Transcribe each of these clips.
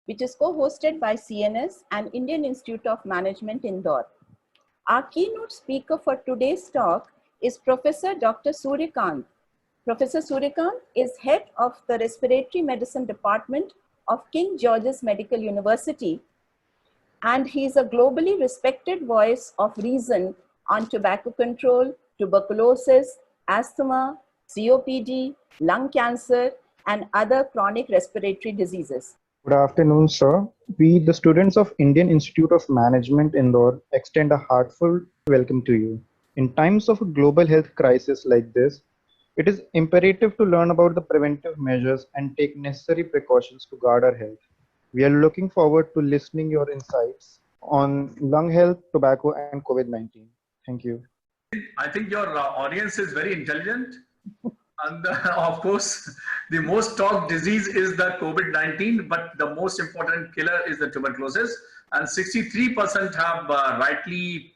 which is co-hosted by CNS and Indian Institute of Management, Indore. Our keynote speaker for today's talk is Professor Dr. Suryakant. Professor Suryakant is head of the Respiratory Medicine Department of King George's Medical University, and he is a globally respected voice of reason on tobacco control, tuberculosis, asthma, COPD, lung cancer, and other chronic respiratory diseases. Good afternoon, sir. We, the students of Indian Institute of Management, Indore, extend a heartfelt welcome to you. In times of a global health crisis like this, it is imperative to learn about the preventive measures and take necessary precautions to guard our health. We are looking forward to listening your insights on lung health, tobacco, and COVID-19. Thank you. I think your audience is very intelligent. And of course, the most talked disease is the COVID-19, but the most important killer is the tuberculosis. And 63% have rightly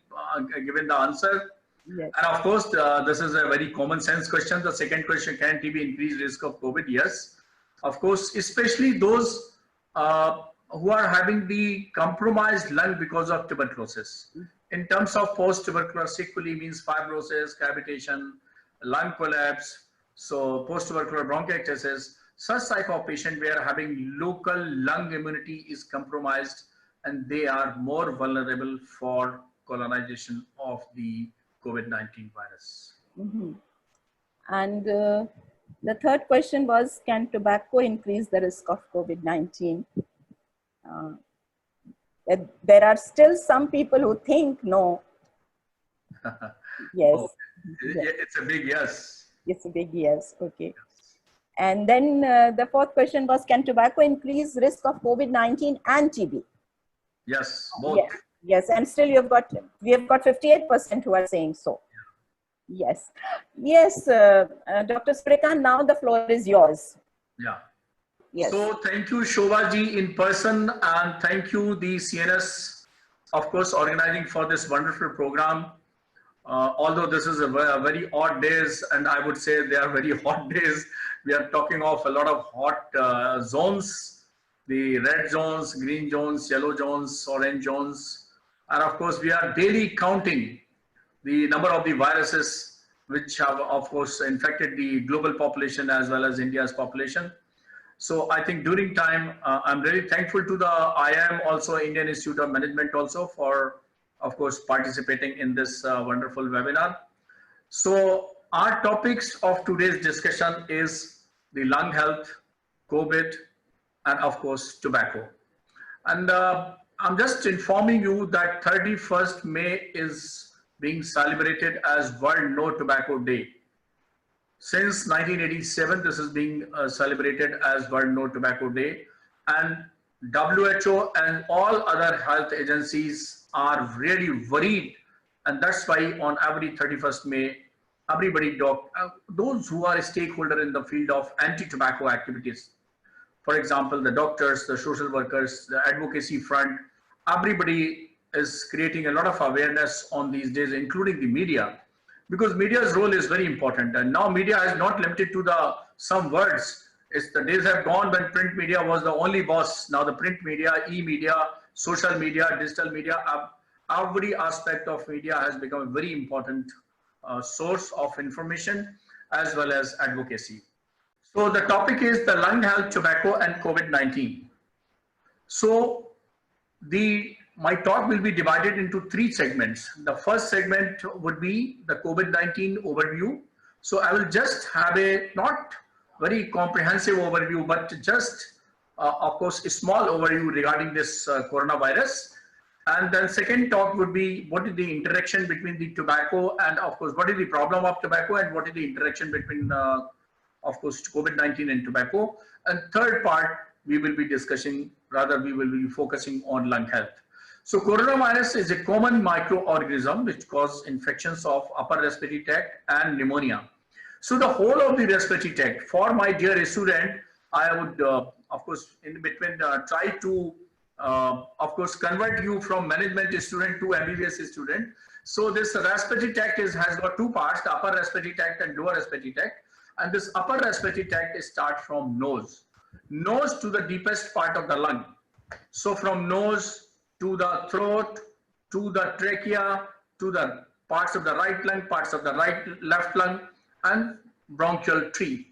given the answer. Yes. And of course, this is a very common sense question. The second question, can TB increase risk of COVID? Yes. Of course, especially those who are having the compromised lung because of tuberculosis. In terms of post-tuberculosis sequelae means fibrosis, cavitation, lung collapse, so post-tubercular bronchiectasis, such type of patient where having local lung immunity is compromised and they are more vulnerable for colonization of the COVID-19 virus. Mm-hmm. And the third question was, can tobacco increase the risk of COVID-19? There are still some people who think no. Yes. Oh, it's a big yes. It's a big yes. Okay. And then the fourth question was, can tobacco increase risk of COVID-19 and TB? Yes, both. Yes, yes. And still we have got 58% who are saying so. Yes. Yes, Dr. Suryakant, now the floor is yours. Yeah. Yes. So thank you, Shobhaji, in person, and thank you, the CNS, of course, organizing for this wonderful program. Although this is a very odd days, and I would say they are very hot days. We are talking of a lot of hot zones, the red zones, green zones, yellow zones, orange zones. And of course, we are daily counting the number of the viruses which have, of course, infected the global population as well as India's population. So I think during time, I'm really thankful to the IIM, also Indian Institute of Management also for, of course, participating in this wonderful webinar. So our topics of today's discussion is the lung health, COVID, and of course, tobacco. And I'm just informing you that 31st May is being celebrated as World No Tobacco Day. Since 1987, this is being celebrated as World No Tobacco Day, and WHO and all other health agencies are really worried, and that's why on every 31st May, everybody, those who are a stakeholder in the field of anti-tobacco activities, for example, the doctors, the social workers, the advocacy front, everybody is creating a lot of awareness on these days, including the media. Because media's role is very important, and now media is not limited to some words. It's the days have gone when print media was the only boss. Now the print media, e-media, social media, digital media, every aspect of media has become a very important source of information as well as advocacy. So the topic is the lung health, tobacco, and COVID-19. So my talk will be divided into 3 segments. The first segment would be the COVID-19 overview. So I will just have a not very comprehensive overview, but just, of course, a small overview regarding this coronavirus. And then second talk would be what is the interaction between the tobacco and, of course, what is the problem of tobacco and what is the interaction between, of course, COVID-19 and tobacco. And third part, we will be discussing, rather we will be focusing on lung health. So coronavirus is a common microorganism which causes infections of upper respiratory tract and pneumonia. So the whole of the respiratory tract, for my dear student, I would, of course, in between try to, of course, convert you from management student to MBBS student. So this respiratory tract has got 2 parts, the upper respiratory tract and lower respiratory tract. And this upper respiratory tract starts from nose to the deepest part of the lung. So from nose to the throat, to the trachea, to the parts of the right lung, parts of the left lung, and bronchial tree.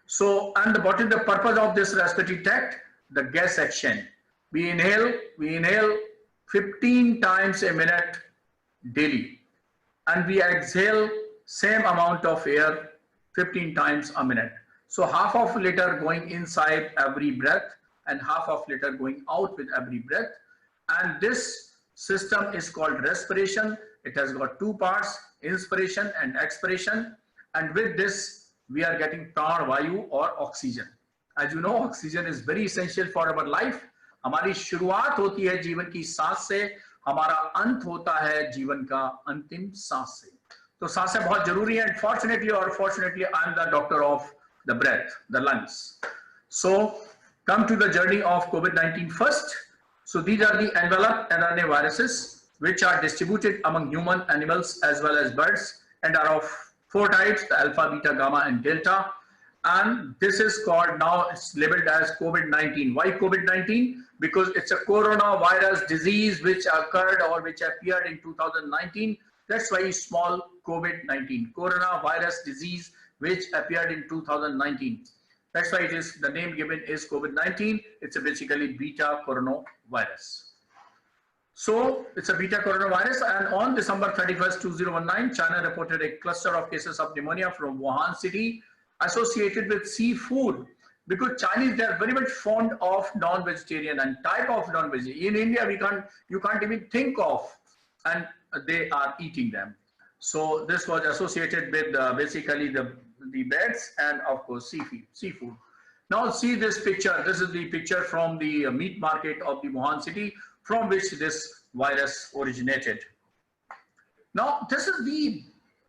So, and what is the purpose of this respiratory tract? The gas action. We inhale 15 times a minute daily, and we exhale same amount of air 15 times a minute. So half of a liter going inside every breath and half of a liter going out with every breath. And this system is called respiration. It has got two parts, inspiration and expiration. And with this, we are getting प्राण वायु or oxygen. As you know, oxygen is very essential for our life. हमारी शुरुआत होती है जीवन की सांस से, हमारा अंत होता है जीवन का अंतिम सांस से. तो सांसें बहुत जरूरी हैं. Fortunately or fortunately, I am the doctor of the breath, the lungs. So come to the journey of COVID-19 first. So these are the enveloped mRNA viruses which are distributed among human, animals as well as birds, and are of 4 types: the alpha, beta, gamma, and delta. And this is called, now it's labeled as COVID-19. Why COVID-19? Because it's a coronavirus disease which occurred or which appeared in 2019. That's why it's small COVID-19, coronavirus disease which appeared in 2019. That's why it is, the name given is COVID-19. It's a basically beta coronavirus. So it's a beta coronavirus, and on December 31st, 2019, China reported a cluster of cases of pneumonia from Wuhan city associated with seafood, because Chinese, they are very much fond of non-vegetarian and type of non-vegetarian. In India, you can't even think of, and they are eating them. So this was associated with basically the beds and of course seafood. Now see this picture. This is the picture from the meat market of the Wuhan city, from which this virus originated. Now this is the,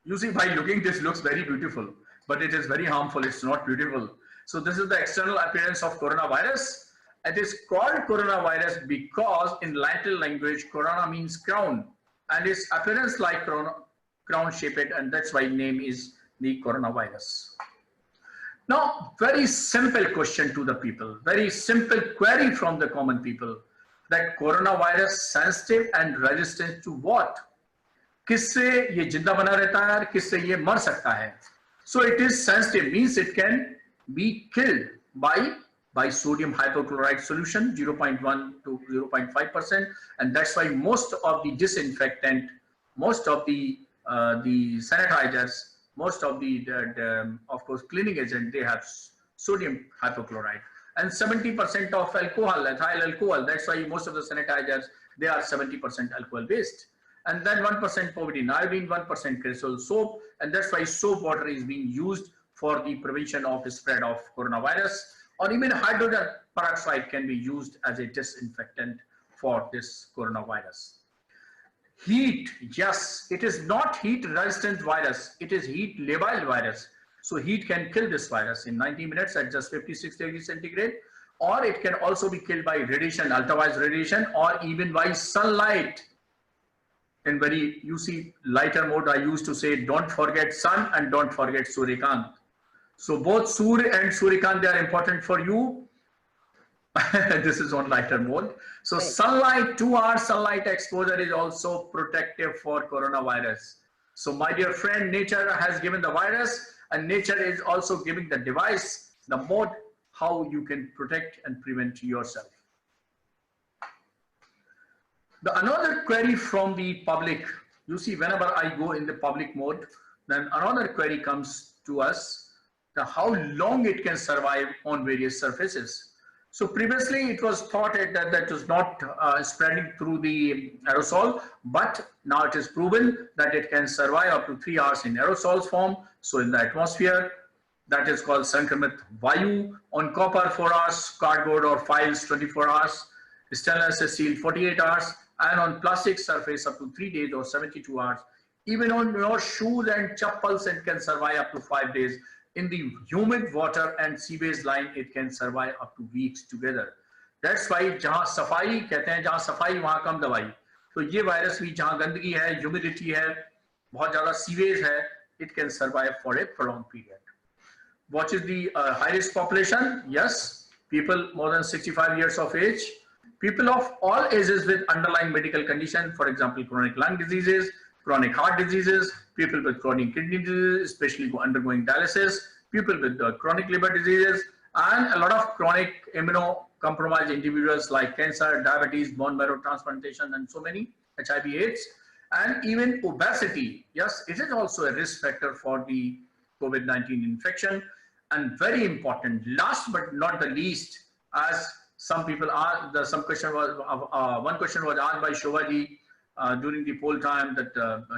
you see, by looking, this looks very beautiful, but it is very harmful. It's not beautiful. So this is the external appearance of coronavirus. It is called coronavirus because in Latin language, corona means crown, and its appearance like crown shaped, and that's why name is the coronavirus. Now, very simple question to the people, very simple query from the common people, that coronavirus sensitive and resistant to what? किससे ये जिंदा बना रहता है, किससे ये मर सकता है? So it is sensitive, means it can be killed by sodium hypochlorite solution, 0.1 to 0.5%, and that's why most of the disinfectant, most of the sanitizers, most of the of course cleaning agent, they have sodium hypochlorite, and 70% of alcohol, ethyl alcohol. That's why most of the sanitizers, they are 70% alcohol based. And then 1% povidone iodine, 1% cresol soap, and that's why soap water is being used for the prevention of the spread of coronavirus. Or even hydrogen peroxide can be used as a disinfectant for this coronavirus. Heat, yes, it is not heat resistant virus, it is heat labile virus. So heat can kill this virus in 90 minutes at just 56 degrees centigrade, or it can also be killed by radiation, ultraviolet radiation, or even by sunlight. In very UC lighter mode, I used to say, don't forget sun and don't forget Suryakant. So both Surya and Suryakant, they are important for you. This is on lighter mode. So sunlight, 2 hours sunlight exposure is also protective for coronavirus. So my dear friend, nature has given the virus, and nature is also giving the device, the mode, how you can protect and prevent yourself. Another query from the public, you see, whenever I go in the public mode, then another query comes to us, how long it can survive on various surfaces. So previously it was thought that was not spreading through the aerosol, but now it is proven that it can survive up to 3 hours in aerosols form. So in the atmosphere, that is called Sankramit Vayu. On copper 4 hours, cardboard or files 24 hours, stainless steel 48 hours, and on plastic surface up to 3 days or 72 hours. Even on your shoes and chappals, it can survive up to 5 days. In the humid water and seabase line, it can survive up to weeks together. That's why जहाँ सफाई कहते हैं, जहाँ सफाई वहाँ कम दवाई. तो ये वायरस भी जहाँ गंदगी है, ह्यूमिडिटी है, बहुत ज़्यादा सीवेज है, it can survive for a prolonged period. What is the high risk population? Yes, people more than 65 years of age, People of all ages with underlying medical condition, for example, chronic lung diseases, chronic heart diseases, people with chronic kidney disease, especially undergoing dialysis, people with chronic liver diseases, and a lot of chronic immunocompromised individuals like cancer, diabetes, bone marrow transplantation, and so many, HIV/AIDS, and even obesity. Yes, it is also a risk factor for the COVID-19 infection. And very important, last but not the least, as some people are, one question was asked by Shovaji during the poll time that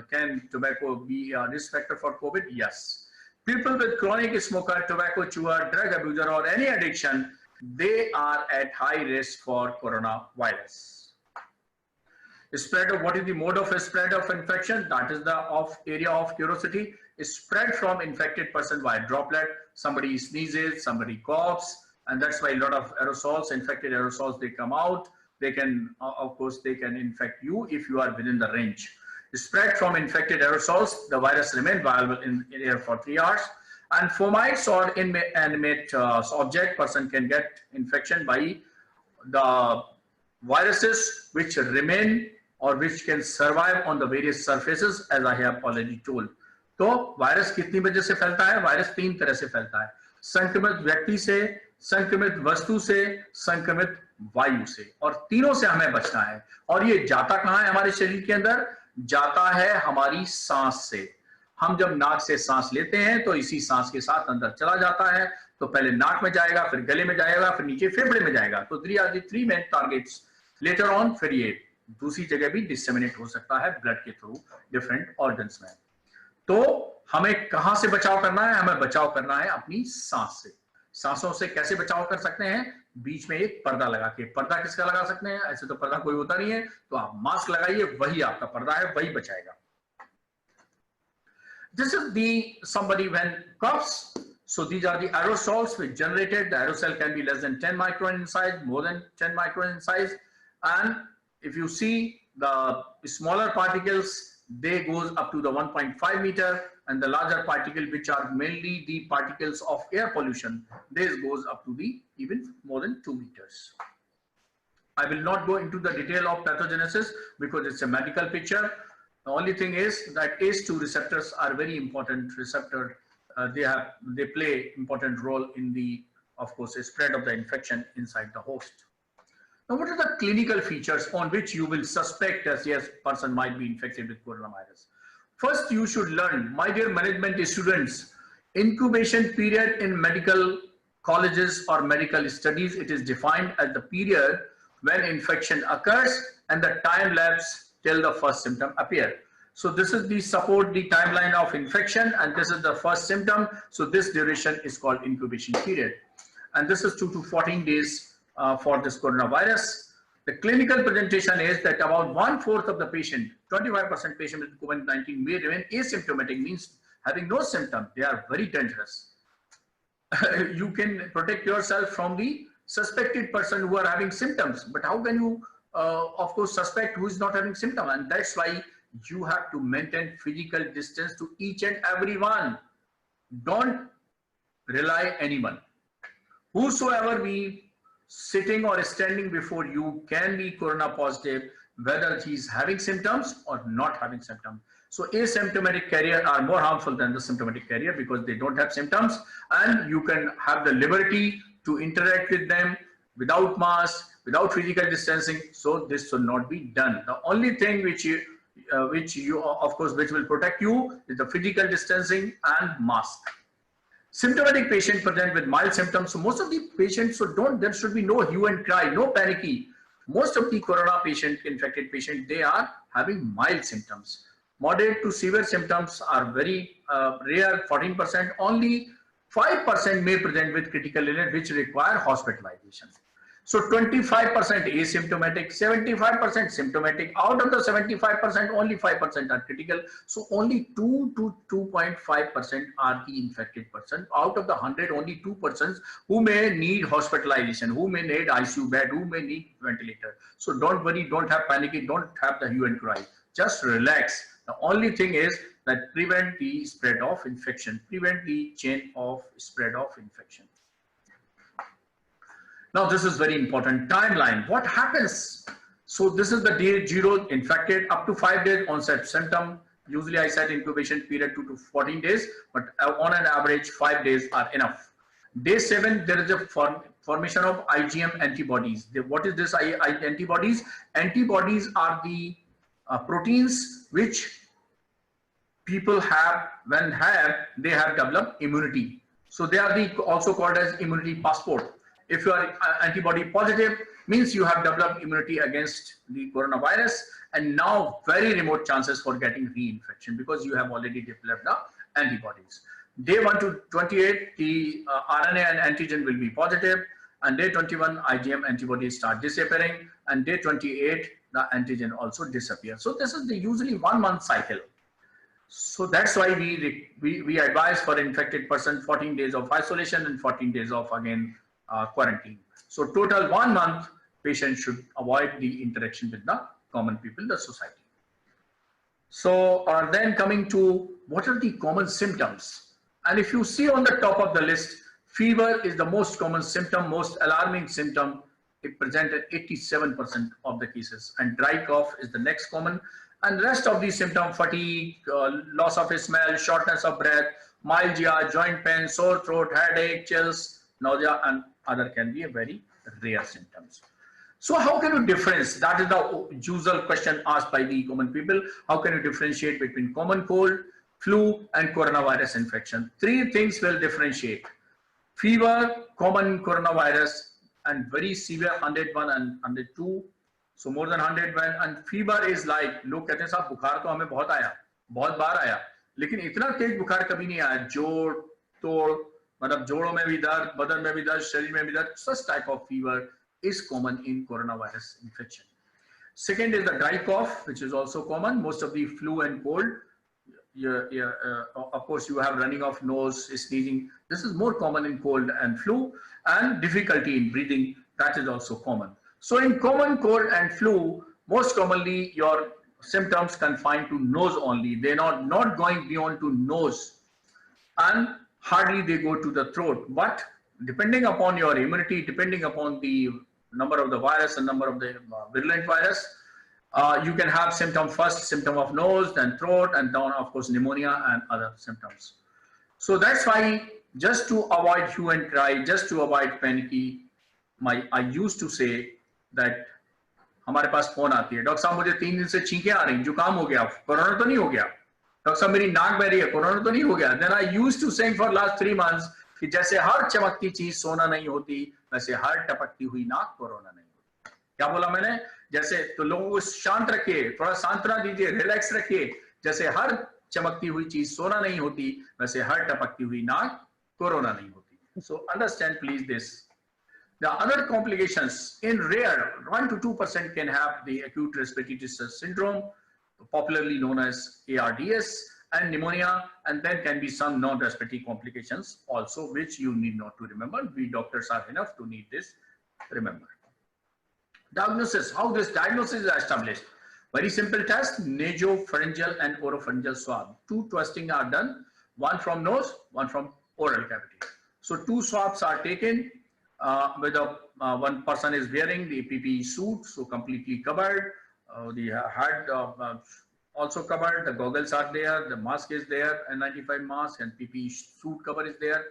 can tobacco be a risk factor for COVID? Yes. People with chronic smoker, tobacco chewer, drug abuser, or any addiction, they are at high risk for coronavirus. Spread of, what is the mode of spread of infection? That is the area of curiosity. Is spread from infected person by droplet. Somebody sneezes, somebody coughs, and that's why a lot of aerosols, infected aerosols, they come out. They can, of course, they can infect you if you are within the range. Spread from infected aerosols, the virus remains viable in air for 3 hours. And fomites or inanimate object, person can get infection by the viruses which remain or which can survive on the various surfaces, as I have already told. तो virus कितनी वजह से फैलता है? Virus 3 तरह से फैलता है, संक्रमित व्यक्ति से, संक्रमित वस्तु से, संक्रमित वायु से, और तीनों से हमें बचना है। और ये जाता कहाँ है हमारे शरीर के अंदर? जाता है हमारी सांस से। हम जब नाक से सांस लेते हैं तो इसी सांस के साथ अंदर चला जाता है, तो पहले नाक में जाएगा, फिर गले में जाएगा, फिर नीचे फेफड़े में जाएगा। तो 3 मेन टारगेट्स। लेटर ऑन फिर ये दूसरी जगह भी डिसेमिनेट हो सकता है ब्लड के थ्रू डिफरेंट ऑर्गन्स में। तो हमें कहां से बचाव करना है? हमें बचाव करना है अपनी सांस से। सांसों से कैसे बचाव कर सकते हैं? बीच में एक पर्दा लगा के। पर्दा किसका लगा सकते हैं? ऐसे तो पर्दा कोई होता नहीं है, तो आप मास्क लगाइए, वही आपका पर्दा है, वही बचाएगा। This is the somebody when coughs. So these are the aerosols which generated. The aerosol can be less than 10 micron in size, more than 10 micron in size. And if you see the smaller particles, they goes up to the 1.5 meter, and the larger particle, which are mainly the particles of air pollution, this goes up to the even more than 2 meters. I will not go into the detail of pathogenesis because it's a medical picture. The only thing is that ACE2 receptors are very important receptor. They play important role in the, of course, spread of the infection inside the host. Now, what are the clinical features on which you will suspect that yes, person might be infected with coronavirus? First, you should learn, my dear management students, incubation period in medical colleges or medical studies, it is defined as the period when infection occurs and the time lapse till the first symptom appear. So this is the timeline of infection, and this is the first symptom. So this duration is called incubation period. And this is 2 to 14 days for this coronavirus. The clinical presentation is that about 1/4 of the patient, 25% patient with COVID-19 may remain asymptomatic, means having no symptom. They are very dangerous. You can protect yourself from the suspected person who are having symptoms, but how can you, of course, suspect who is not having symptom? And that's why you have to maintain physical distance to each and every one. Don't rely anyone. Whosoever be sitting or standing before you can be corona positive, whether he's having symptoms or not having symptoms. So asymptomatic carrier are more harmful than the symptomatic carrier because they don't have symptoms, and you can have the liberty to interact with them without mask, without physical distancing. So this should not be done. The only thing which will protect you is the physical distancing and mask. Symptomatic patient present with mild symptoms. So most of the patients, there should be no hue and cry, no panicky. Most of the corona infected patient, they are having mild symptoms. Moderate to severe symptoms are very rare, 14%. Only 5% may present with critical illness which require hospitalization. So 25% asymptomatic, 75% symptomatic. Out of the 75%, only 5% are critical. So only 2 to 2.5% are the infected person. Out of the 100, only 2% who may need hospitalization, who may need ICU bed, who may need ventilator. So don't worry, don't have panic, don't have the hue and cry. Just relax. The only thing is that prevent the spread of infection, prevent the chain of spread of infection. Now this is very important. Timeline. What happens? So this is the day 0, infected, up to 5 days onset symptom. Usually I said incubation period 2 to 14 days, but on an average 5 days are enough. Day 7, there is a formation of IgM antibodies. What is this antibodies? Antibodies are the proteins which people have, they have developed immunity. So they are also called as immunity passport. If you are antibody positive, means you have developed immunity against the coronavirus, and now very remote chances for getting reinfection because you have already developed the antibodies. Day 1 to 28, the RNA and antigen will be positive, and day 21, IgM antibodies start disappearing, and day 28, the antigen also disappears. So this is the usually 1 month cycle. So that's why we advise for infected person 14 days of isolation and 14 days of again quarantine. So total 1 month, patient should avoid the interaction with the common people, the society. So then coming to what are the common symptoms? And if you see on the top of the list, fever is the most common symptom, most alarming symptom. It presented 87% of the cases, and dry cough is the next common. And rest of these symptoms, fatigue, loss of smell, shortness of breath, myalgia, joint pain, sore throat, headache, chills, nausea, and other can be a very rare symptoms. So how can you differentiate? That is the usual question asked by the common people. How can you differentiate between common cold, flu, and coronavirus infection? 3 things will differentiate: fever, common coronavirus, and very severe 101 and 102. So more than 101, and fever is like, लोग कहते हैं साहब बुखार तो हमें बहुत आया, बहुत बार आया, लेकिन इतना तेज बुखार कभी नहीं आया, जोड़ तोड़, मतलब जोड़ों में भी दर्द, बदन में भी दर्द, शरीर में भी दर्द. Such type of fever is common in coronavirus infection. Second is the dry cough, which is also common. Most of the flu and cold, of course you have running of nose, sneezing. This is more common in cold and flu, and difficulty in breathing, that is also common. So in common cold and flu, most commonly your symptoms confined to nose only. They're not going beyond to nose, and hardly they go to the throat. But depending upon your immunity, depending upon the number of the virus and number of the virulent virus, you can have first symptom of nose, then throat, and then of course pneumonia and other symptoms. So that's why, just to avoid hue and cry, just to avoid panicky, I used to say that हमारे पास phone आती है, doctor साहब मुझे 3 दिन से छींकें आ रही, जुकाम हो गया, कोरोना तो नहीं हो गया, डॉक्टर साहब मेरी नाक बह रही है, कोरोना तो नहीं हो गया. Then I used to say for last 3 months कि जैसे हर चमकती चीज सोना नहीं होती, वैसे हर टपकती हुई नाक कोरोना नहीं होती. क्या बोला मैंने? जैसे, तो लोगों को शांत रखिए, थोड़ा सांत्वना दीजिए, रिलैक्स रखिए. जैसे हर चमकती हुई चीज सोना नहीं होती, वैसे हर टपकती हुई नाक कोरोना नहीं होती. So understand please this. The other complications, in rare, 1 to 2% can have the acute respiratory distress syndrome, popularly known as ARDS, and pneumonia, and then can be some non-respiratory complications also, which you need not to remember. We doctors are enough to need this, remember. Diagnosis, how this diagnosis is established? Very simple test, nasopharyngeal and oropharyngeal swab. 2 testing are done, one from nose, one from oral cavity. So 2 swabs are taken, with one person is wearing the PPE suit, so completely covered, the head also covered, the goggles are there, the mask is there, N95 mask and PPE suit cover is there,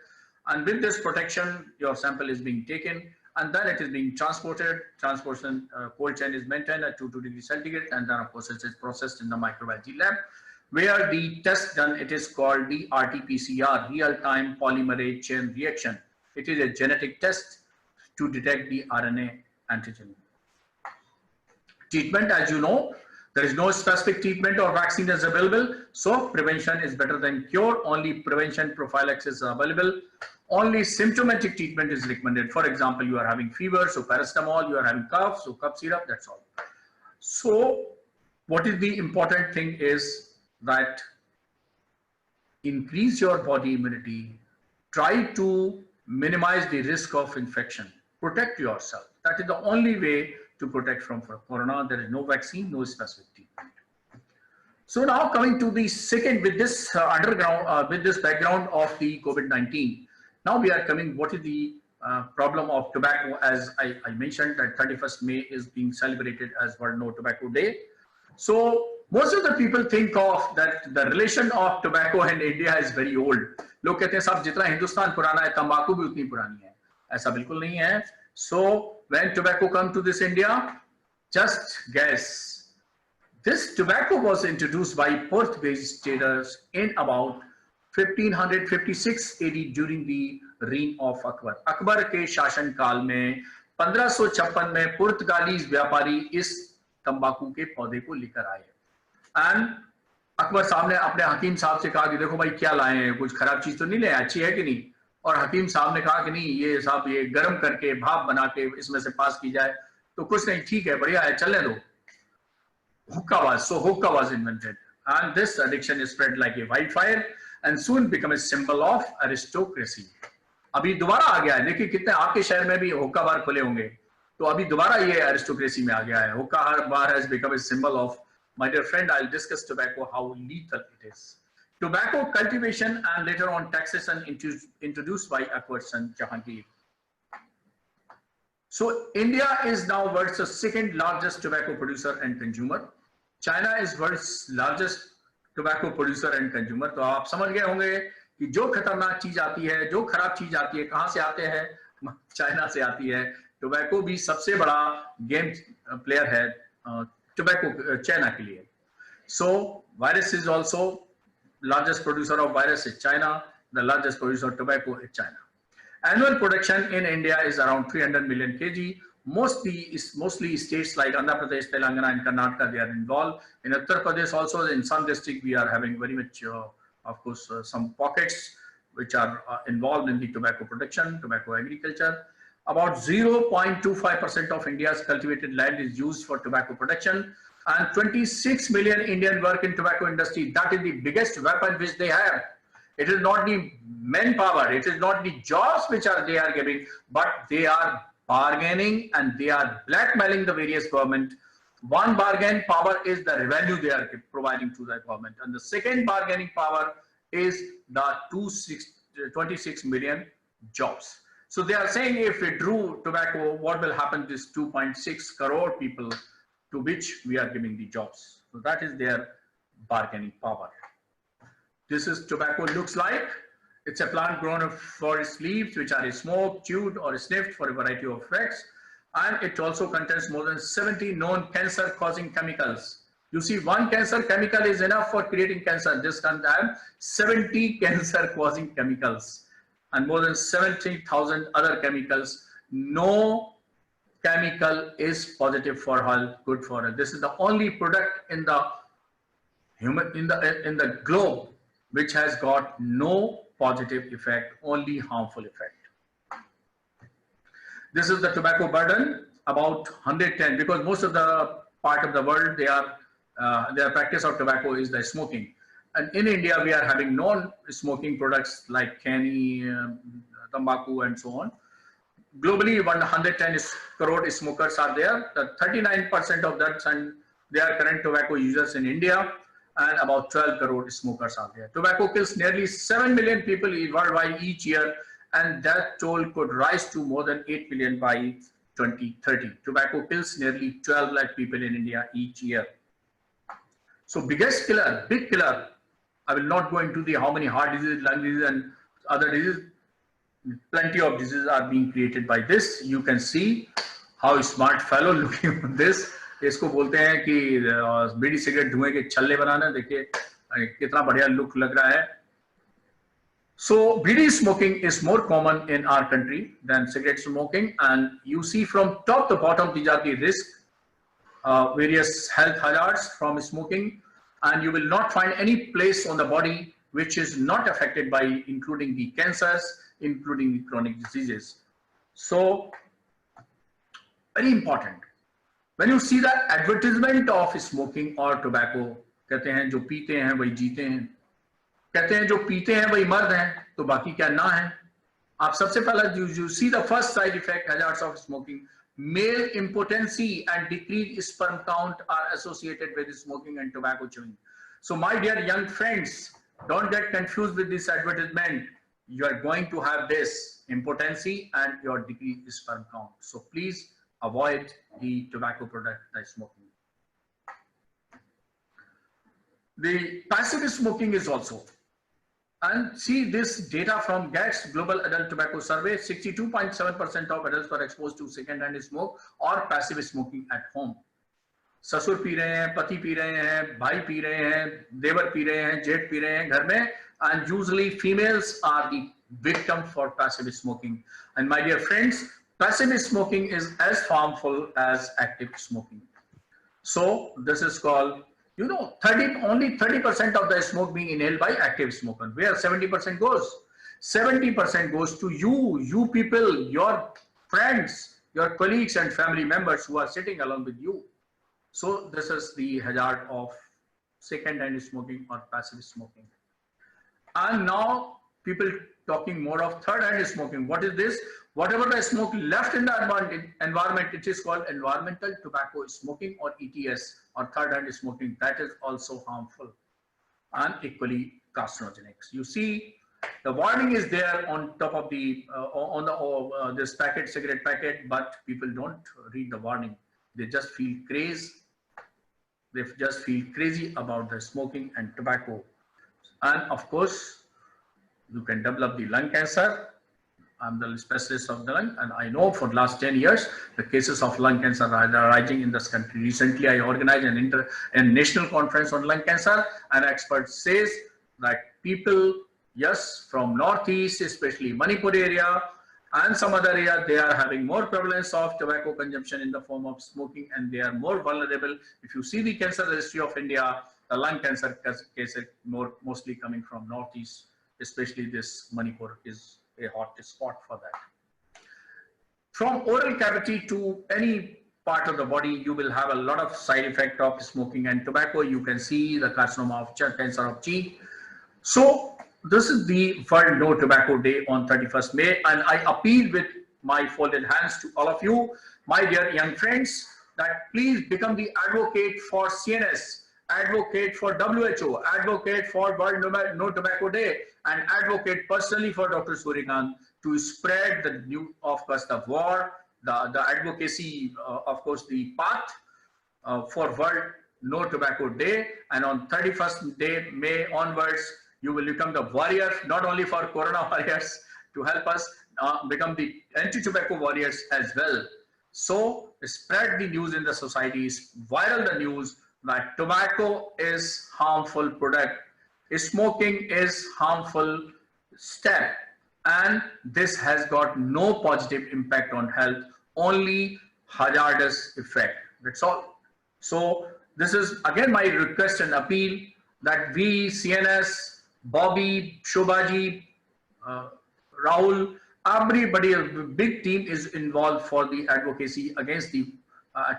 and with this protection your sample is being taken, and then it is being transported. Transportation cold chain is maintained at 22 degrees centigrade, and then of course it is processed in the microbiology lab, where the test done, it is called the RT-PCR, real-time polymerase chain reaction. It is a genetic test to detect the RNA antigen. Treatment, as you know, there is no specific treatment or vaccine is available, so prevention is better than cure. Only prevention prophylaxis is available. Only symptomatic treatment is recommended. For example, you are having fever, so paracetamol. You are having cough, so cough syrup, that's all. So what is the important thing is that increase your body immunity, try to minimize the risk of infection, protect yourself. That is the only way to protect from corona. There is no vaccine, no specific treatment. So now coming to the second, with this with this background of the COVID-19, now we are coming, what is the problem of tobacco, as I mentioned that 31st May is being celebrated as World No Tobacco Day. So most of the people think of that the relation of tobacco and India is very old. लोग कहते हैं साहब जितना हिंदुस्तान पुराना है तंबाकू भी उतनी पुरानी है. ऐसा बिल्कुल नहीं है. So when tobacco come to this India, just guess. This tobacco was introduced by Portuguese traders in about 1556 AD during the reign of Akbar. Akbar के शासन काल में 1556 में पुर्तगाली व्यापारी इस तंबाकू के पौधे को लेकर आए. एंड अकबर साहब ने अपने हकीम साहब से कहा कि देखो भाई क्या लाए हैं, कुछ खराब चीज तो नहीं ले, अच्छी है कि नहीं. और हकीम साहब ने कहा कि नहीं ये साहब ये गर्म करके भाप बना के इसमें से पास की जाए. तो कुछ नहीं, ठीक है, बढ़िया है, चलने दो. Hookah was invented, and this addiction spread like a wildfire and soon became a symbol of aristocracy. अभी दोबारा आ गया है. देखिए कितने आपके शहर में भी हुक्का बार खुले होंगे, तो अभी दोबारा ये अरिस्टोक्रेसी में आ गया है. हुक्का बार has become a symbol of, my dear friend, I'll discuss tobacco, how lethal it is. Tobacco cultivation and later on taxation introduced by Akbar's son Jahangir. So India is now world's second largest tobacco producer and consumer. China is world's largest tobacco producer and consumer. तो आप समझ गए होंगे कि जो खतरनाक चीज आती है, जो खराब चीज आती है, कहां से आते हैं? चाइना से आती है. टोबैको भी सबसे बड़ा गेम प्लेयर है टोबैको चाइना के लिए. So virus is also largest producer of virus is China. The largest producer of tobacco is China. Annual production in India is around 300 million kg. Mostly states like Andhra Pradesh, Telangana and Karnataka, they are involved. In Uttar Pradesh also, in some district, we are having very much, of course, some pockets which are involved in the tobacco production, tobacco agriculture. About 0.25% of India's cultivated land is used for tobacco production, and 26 million Indians work in tobacco industry. That is the biggest weapon which they have. It is not the manpower, it is not the jobs which they are giving, but they are bargaining and they are blackmailing the various government. One bargain power is the revenue they are providing to the government, and the second bargaining power is the 26 million jobs. So they are saying if we drew tobacco, what will happen to this 2.6 crore people to which we are giving the jobs. So that is their bargaining power. This is tobacco looks like. It's a plant grown for its leaves, which are smoked, chewed, or sniffed for a variety of effects. And it also contains more than 70 known cancer-causing chemicals. You see, one cancer chemical is enough for creating cancer. This can have 70 cancer-causing chemicals and more than 70,000 other chemicals. No chemical is positive for health, good for health. This is the only product in the in the globe which has got no positive effect, only harmful effect. This is the tobacco burden, about 110, because most of the part of the world, their practice of tobacco is the smoking. And in India, we are having non-smoking products like canny, tobacco, and so on. Globally, 110 crore smokers are there. The 39% of that, and they are current tobacco users in India, and about 12 crore smokers are there. Tobacco kills nearly 7 million people worldwide each year, and that toll could rise to more than 8 million by 2030. Tobacco kills nearly 12 lakh people in India each year. So biggest killer, big killer. I will not go into the how many heart diseases, lung diseases, and other diseases. Plenty of diseases are being created by this. You can see how smart fellow looking at this. इसको बोलते हैं कि बीड़ी cigarette धुएं के छल्ले बनाना. देखिए कितना बढ़िया लुक लग रहा है. So bidi smoking is more common in our country than cigarette smoking, and you see from top to bottom these are the risk, various health hazards from smoking, and you will not find any place on the body which is not affected by, including the cancers, including the chronic diseases. So very important. When you see the advertisement of smoking or tobacco, कहते हैं जो पीते हैं वही जीते हैं, कहते हैं जो पीते हैं वही मर्द हैं, तो बाकी क्या ना है. आप सबसे पहला you see the first side effect hazards of smoking. Male impotency and decreased sperm count are associated with smoking and tobacco chewing. So my dear young friends, don't get confused with this advertisement. you are going to have this impotency and your decreased sperm count. So please avoid the tobacco product by smoking. The passive smoking is also, and see this data from GATS Global Adult Tobacco Survey, 62.7% of adults were exposed to second-hand smoke or passive smoking at home. ससुर P रहे हैं, पति P रहे हैं, भाई P रहे हैं, देवर P रहे हैं, जेठ पी रहे हैं घर में, and usually females are the victim for passive smoking. And my dear friends, passive smoking is as harmful as active smoking. So this is called, you know, only 30% of the smoke being inhaled by active smoker. Where 70% goes? 70% goes to you people, your friends, your colleagues and family members who are sitting along with you. So this is the hazard of second-hand smoking or passive smoking. And now people talking more of third-hand smoking. What is this? Whatever the smoke left in the environment, it is called environmental tobacco smoking or ETS or third-hand smoking. That is also harmful and equally carcinogenic. You see, the warning is there on top of the this packet, cigarette packet, but people don't read the warning. They just feel crazy. They just feel crazy about the smoking and tobacco. And of course, you can develop the lung cancer. I'm the specialist of the lung, and I know for the last 10 years, the cases of lung cancer are rising in this country. Recently, I organized a national conference on lung cancer, and experts says that people, yes, from Northeast, especially Manipur area, and some other area, they are having more prevalence of tobacco consumption in the form of smoking, and they are more vulnerable. If you see the cancer registry of India, the lung cancer cases mostly coming from Northeast, especially this Manipur is a hot spot for that. From oral cavity to any part of the body, you will have a lot of side effect of smoking and tobacco. You can see the carcinoma of cancer of cheek. So this is the World No Tobacco Day on 31st May, and I appeal with my folded hands to all of you, my dear young friends, that please become the advocate for CNS, advocate for WHO, advocate for World No Tobacco Day, and advocate personally for Dr. Suryakant to spread the new, of course, the war, the advocacy, of course, the path for World No Tobacco Day. And on 31st day, May onwards, you will become the warrior, not only for Corona warriors, to help us become the anti-tobacco warriors as well. So spread the news in the societies, viral the news that tobacco is harmful product, smoking is harmful step, and this has got no positive impact on health, only hazardous effect. That's all. So this is again my request and appeal that we, CNS, Bobby, Shobhaji, Rahul, everybody, a big team is involved for the advocacy against the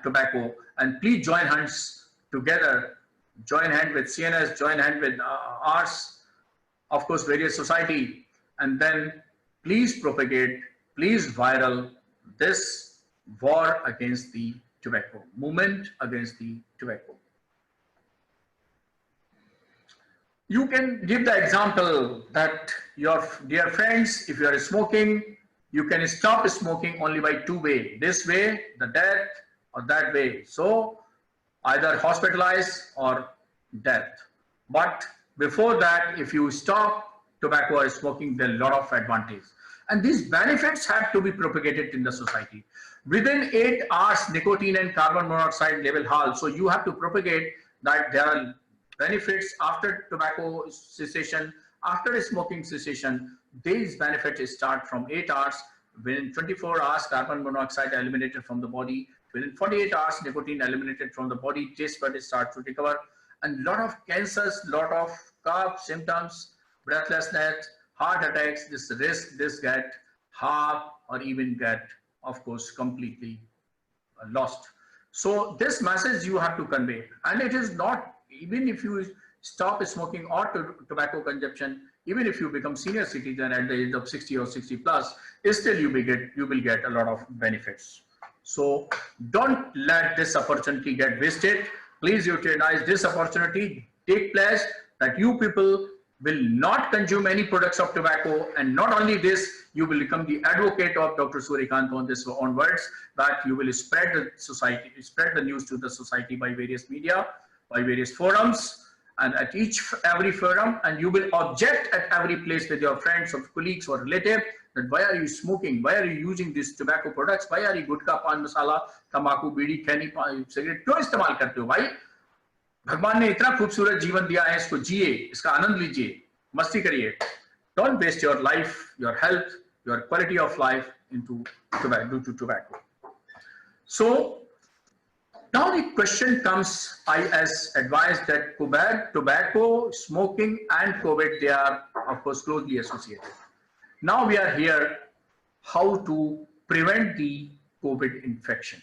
tobacco, and please join hands together, join hand with CNS, join hand with ours, of course, various society, and then please propagate, please viral this war against the tobacco, movement against the tobacco. You can give the example that your dear friends, if you are smoking, you can stop smoking only by two ways, this way, the death, or that way. So either hospitalized or death. But before that, if you stop tobacco or smoking, there are a lot of advantages. And these benefits have to be propagated in the society. Within 8 hours, nicotine and carbon monoxide level halt. So you have to propagate that there are benefits after tobacco cessation, after smoking cessation. These benefits start from 8 hours. Within 24 hours, carbon monoxide eliminated from the body. Within 48 hours, nicotine eliminated from the body, taste buds start to recover. And lot of cancers, lot of cough symptoms, breathlessness, heart attacks, this risk, this get half or even get, of course, completely lost. So this message you have to convey. And it is not, even if you stop smoking or tobacco consumption, even if you become senior citizen at the age of 60 or 60 plus, still you will get a lot of benefits. So don't let this opportunity get wasted. Please utilize this opportunity. Take place that you people will not consume any products of tobacco, and not only this, you will become the advocate of Dr. Suryakant on this onwards, that you will spread the society, spread the news to the society by various media, by various forums, and at every forum, and you will object at every place with your friends or colleagues or relatives that why are you smoking, why are you using these tobacco products, why are you गुटखा, पान मसाला, तंबाकू, बीड़ी, खैनी, cigarette क्यों इस्तेमाल करते हो भाई? भगवान ने इतना खूबसूरत जीवन दिया है, इसको जिए, इसका आनंद लीजिए, मस्ती करिए. Don't waste your life, your health, your quality of life into tobacco, due to tobacco. So now the question comes, I as advised that tobacco, smoking and COVID, they are of course closely associated. Now we are here, how to prevent the COVID infection.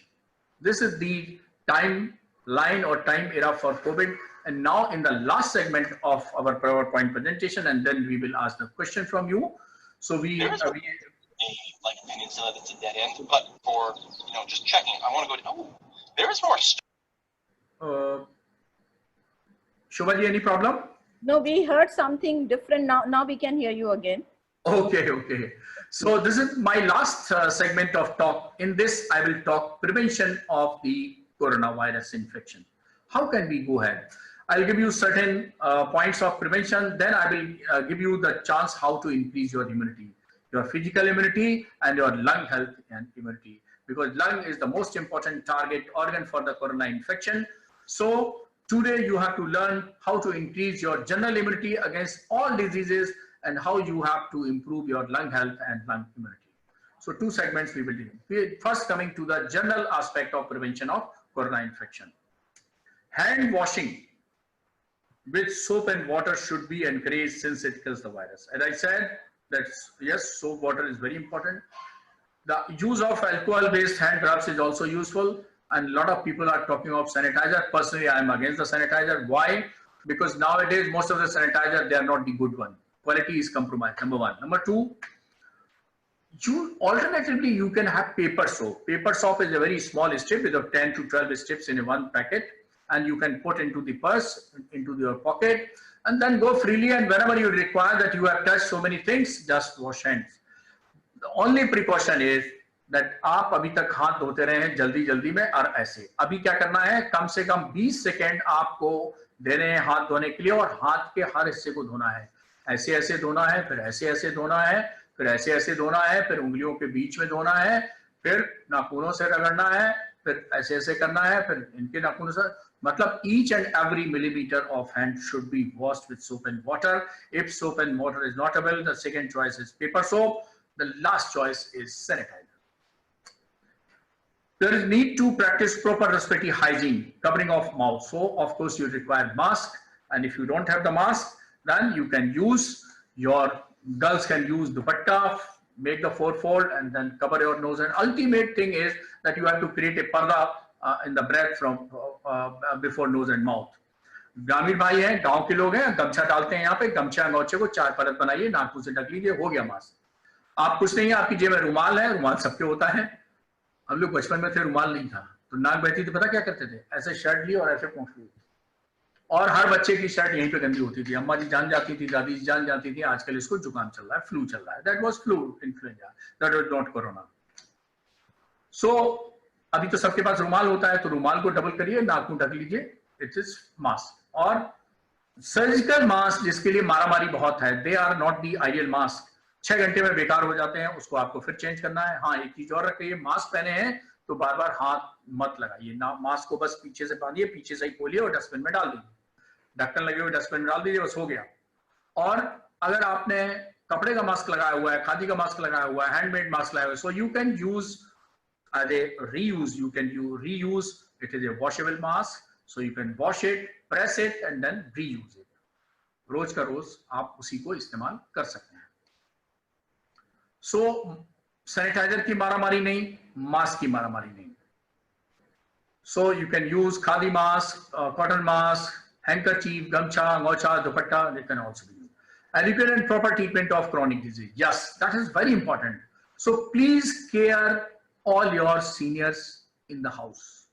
This is the timeline or time era for COVID. And now in the last segment of our PowerPoint presentation, and then we will ask the question from you. So like Peninsula that's a dead end, but for just checking, I want to go to, there is more. Shubhaji, any problem? No, we heard something different. Now we can hear you again. Okay. So this is my last segment of talk. In this, I will talk prevention of the coronavirus infection. How can we go ahead? I'll give you certain points of prevention. Then I will give you the chance how to increase your immunity, your physical immunity and your lung health and immunity, because lung is the most important target organ for the corona infection. So today you have to learn how to increase your general immunity against all diseases and how you have to improve your lung health and lung immunity. So two segments we will do. First, coming to the general aspect of prevention of corona infection. Hand washing with soap and water should be encouraged since it kills the virus. As I said, that yes, soap water is very important. The use of alcohol-based hand rubs is also useful, and a lot of people are talking of sanitizer. Personally, I am against the sanitizer. Why? Because nowadays most of the sanitizer, they are not the good one. Quality is compromised, number one. Number two, alternatively you can have paper soap. Paper soap is a very small strip with 10 to 12 strips in one packet, and you can put into the purse, into your pocket, and then go freely, and whenever you require that you have touched so many things, just wash hands. The only precaution is that आप अभी तक हाथ धोते रहे हैं जल्दी में, और ऐसे अभी क्या करना है, कम से कम 20 सेकेंड आपको देने हैं हाथ धोने के लिए, और हाथ के हर हिस्से को धोना है. ऐसे धोना है, फिर ऐसे धोना है, फिर ऐसे धोना है, फिर उंगलियों के बीच में धोना है, फिर नाखूनों से रगड़ना है, फिर ऐसे करना है, फिर इनके नाखूनों से, मतलब each and every millimeter of hand should be washed with soap and water. If soap and water is not available, the second choice is paper soap. The last choice is sanitizer. There is need to practice proper respiratory hygiene, covering of mouth. So of course you require mask, and if you don't have the mask, then you can use girls can use dupatta, make the fourfold, and then cover your nose. And ultimate thing is that you have to create a parda in the breath from before nose and mouth. ग्रामीण भाई हैं, गांव के लोग हैं, गमछा डालते हैं यहाँ पे, गमछा गमछे को 4 परत बनाइए, नाखून से ढक लीजिए, हो गया मास्क. आप कुछ नहीं है, आपकी जेब में रुमाल है, रुमाल सबके होता है. हम लोग बचपन में थे, रुमाल नहीं था, तो नाक बहती तो पता क्या करते थे, ऐसे शर्ट ली और ऐसे पोंछ ली, और हर बच्चे की शर्ट यहीं पे गंदी होती थी. अम्मा जी जान जाती थी, दादी जी जान जाती थी, आजकल इसको जुकाम चल रहा है, फ्लू चल रहा है. That was flu, influenza, that was not corona. So अभी तो सबके पास रुमाल होता है, तो रुमाल को डबल करिए, नाखून ढक लीजिए, इट इज मास्क. और सर्जिकल मास्क जिसके लिए मारामारी बहुत है, they are not the ideal mask. 6 घंटे में बेकार हो जाते हैं, उसको आपको फिर चेंज करना है. हाँ, एक चीज और रखिए, मास्क पहने हैं तो बार बार हाथ मत लगाइए, मास्क को बस पीछे से बांधिए, पीछे से ही खोलिए और डस्टबिन में डाल दीजिए. ढक्कन लगे हुए डस्टबिन में डाल दीजिए, बस हो गया. और अगर आपने कपड़े का मास्क लगाया हुआ है, खादी का मास्क लगाया हुआ है, हैंडमेड मास्क लगाया हुआ है, so you can use as a reuse. You can reuse. It is a washable mask, so you can wash it, press it, and then reuse it. रोज का रोज आप उसी को इस्तेमाल कर सकते हैं. So सैनिटाइजर की मारामारी नहीं, मास्क की मारामारी नहीं. So you can use khadi mask, cotton mask, handkerchief, gamcha, ngocha, dupatta. They can also be used. Adequate and proper treatment of chronic disease. Yes, that is very important. So please care all your seniors in the house.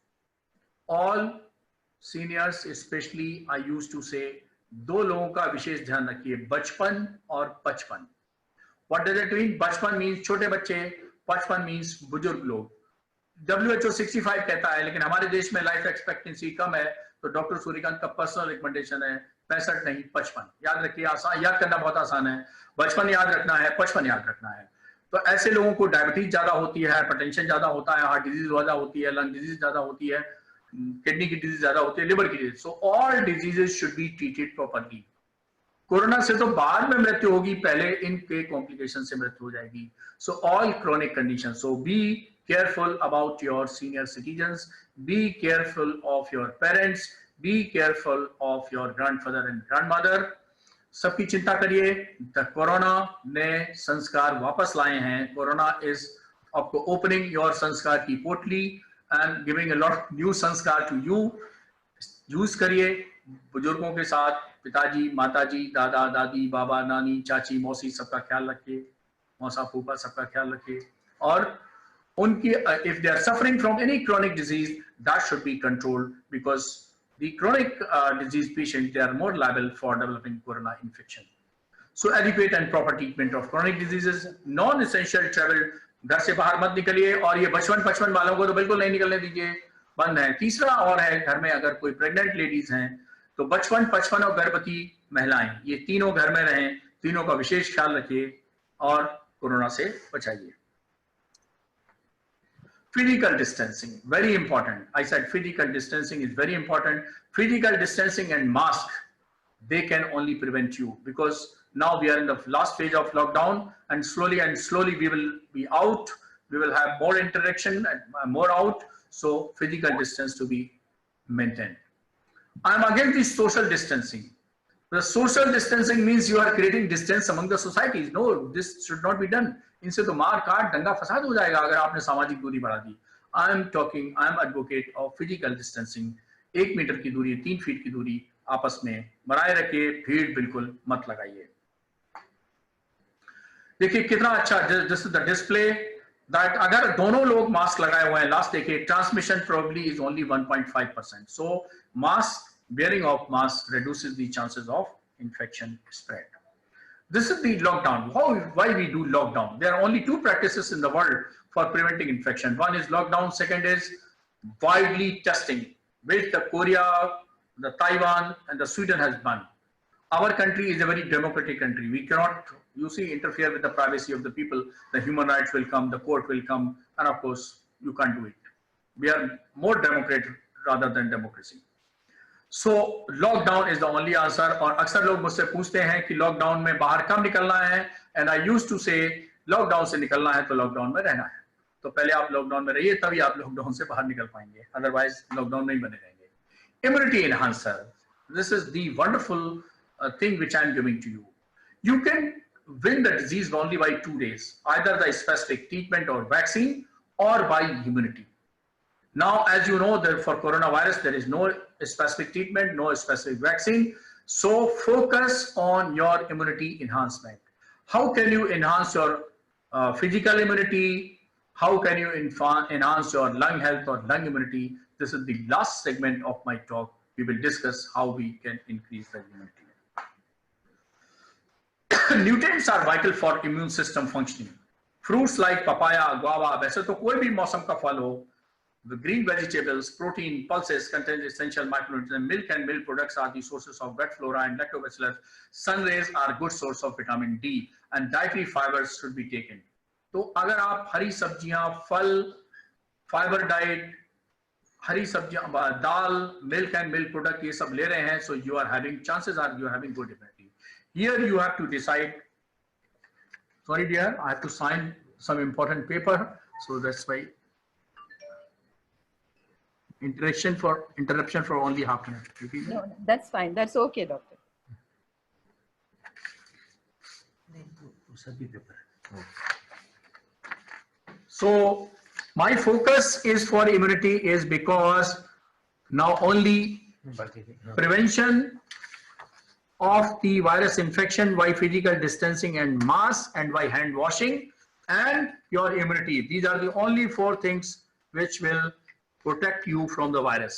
All seniors, especially, I used to say दो लोगों का विशेष ध्यान रखिए, बचपन और पचपन। What does it mean? बचपन means छोटे बच्चे, पचपन मीन्स बुजुर्ग लोग। WHO 65 कहता है, लेकिन हमारे देश में लाइफ एक्सपेक्टेंसी कम है, तो डॉक्टर सूर्यकांत का पर्सनल रिकमेंडेशन है 65 नहीं 55। याद रखिए, आसान, याद करना बहुत आसान है, बचपन याद रखना है, 55 याद रखना है। तो ऐसे लोगों को डायबिटीज ज्यादा होती है, हाइपरटेंशन ज्यादा होता है, हार्ट डिजीज ज्यादा होती है, लंग डिजीज ज्यादा होती है, किडनी की डिजीज ज्यादा होती है, लिवर की disease. So all diseases should be treated properly. Corona से तो बाद में मृत्यु होगी, पहले इनके कॉम्प्लिकेशन से मृत्यु हो जाएगी। So all chronic condition, so be careful about your senior citizens, be careful of your parents, be careful of your grandfather and grandmother. सबकी चिंता करिए। द कोरोना ने संस्कार वापस लाए हैं। कोरोना इज आपको ओपनिंग योर संस्कार की पोटली and giving a lot new संस्कार टू यू। यूज करिए बुजुर्गों के साथ, पिताजी, माताजी, दादा, दादी, बाबा, नानी, चाची, मौसी, सबका ख्याल रखिए, मौसा, फूफा, सबका ख्याल रखिए। और उनकी if they are suffering from any chronic disease, that should be controlled, because the chronic disease patient, they are more liable for developing corona infection. So adequate and proper treatment of chronic diseases, non-essential travel, घर से बाहर मत निकलिए, और ये बचपन 55 वालों को तो बिल्कुल नहीं निकलने दीजिए, बंद है। तीसरा और है, घर में अगर कोई प्रेग्नेंट लेडीज हैं तो बचपन, 55 और गर्भवती महिलाएं, ये तीनों घर में रहें, तीनों का विशेष ख्याल रखिए और कोरोना से बचाइए। Physical distancing, very important. I said physical distancing is very important. Physical distancing and mask, they can only prevent you, because now we are in the last phase of lockdown, and slowly we will be out. We will have more interaction and more out. So physical distance to be maintained. I am against this social distancing. The social distancing means you are creating distance among the societies. No, this should not be done. इनसे तो मार काट दंगा फसाद हो जाएगा अगर आपने सामाजिक दूरी बढ़ा दी। I am advocate of physical distancing. 1 metre की दूरी, 3 फीट की दूरी आपस में बनाए रखिए, भीड़ बिल्कुल मत लगाइए। देखिए कितना अच्छा, this is the display that अगर दोनों लोग मास्क लगाए हुए हैं, लास्ट देखिए, transmission probably is only 1.5%। So mask, wearing of mask reduces the chances of infection spread. This is the lockdown. Why we do lockdown? There are only 2 practices in the world for preventing infection. One is lockdown, second is widely testing, which the Korea, the Taiwan and the Sweden has done. Our country is a very democratic country. We cannot, you see, interfere with the privacy of the people. The human rights will come, the court will come, and of course you can't do it. We are more democratic rather than democracy. So lockdown is the only answer. और अक्सर लोग मुझसे पूछते हैं कि lockdown में बाहर कब निकलना है, and I used to say lockdown से निकलना है तो लॉकडाउन में रहना है। तो पहले आप लॉकडाउन में रहिए, तभी आप लॉकडाउन से बाहर निकल पाएंगे, अदरवाइज लॉकडाउन नहीं बने रहेंगे। Immunity enhancer, this is the wonderful thing which I am giving to you. You can win the disease only by 2 days, either the specific treatment or vaccine or by immunity. Now, as you know, that for coronavirus, there is no specific treatment, no specific vaccine. So focus on your immunity enhancement. How can you enhance your physical immunity? How can you enhance your lung health or lung immunity? This is the last segment of my talk. We will discuss how we can increase the immunity. Nutrients are vital for immune system functioning. Fruits like papaya, guava, वैसे तो कोई भी मौसम का फल हो, the green vegetables, protein, pulses contain essential micronutrients. Milk and milk products are the sources of gut flora and lactobacillus. Sun rays are good source of vitamin D, and dietary fibers should be taken. तो अगर आप हरी सब्जियां, फल, fibre diet, हरी सब्जियां, दाल, milk and milk product, ये सब ले रहे हैं, so you are having chances are you are having good immunity. Here you have to decide. Sorry dear, I have to sign some important paper, so that's why. Interruption for only half a minute. No, that's fine. That's okay, doctor. So my focus is for immunity is because now only prevention of the virus infection by physical distancing and mask and by hand washing and your immunity. These are the only 4 things which will protect you from the virus.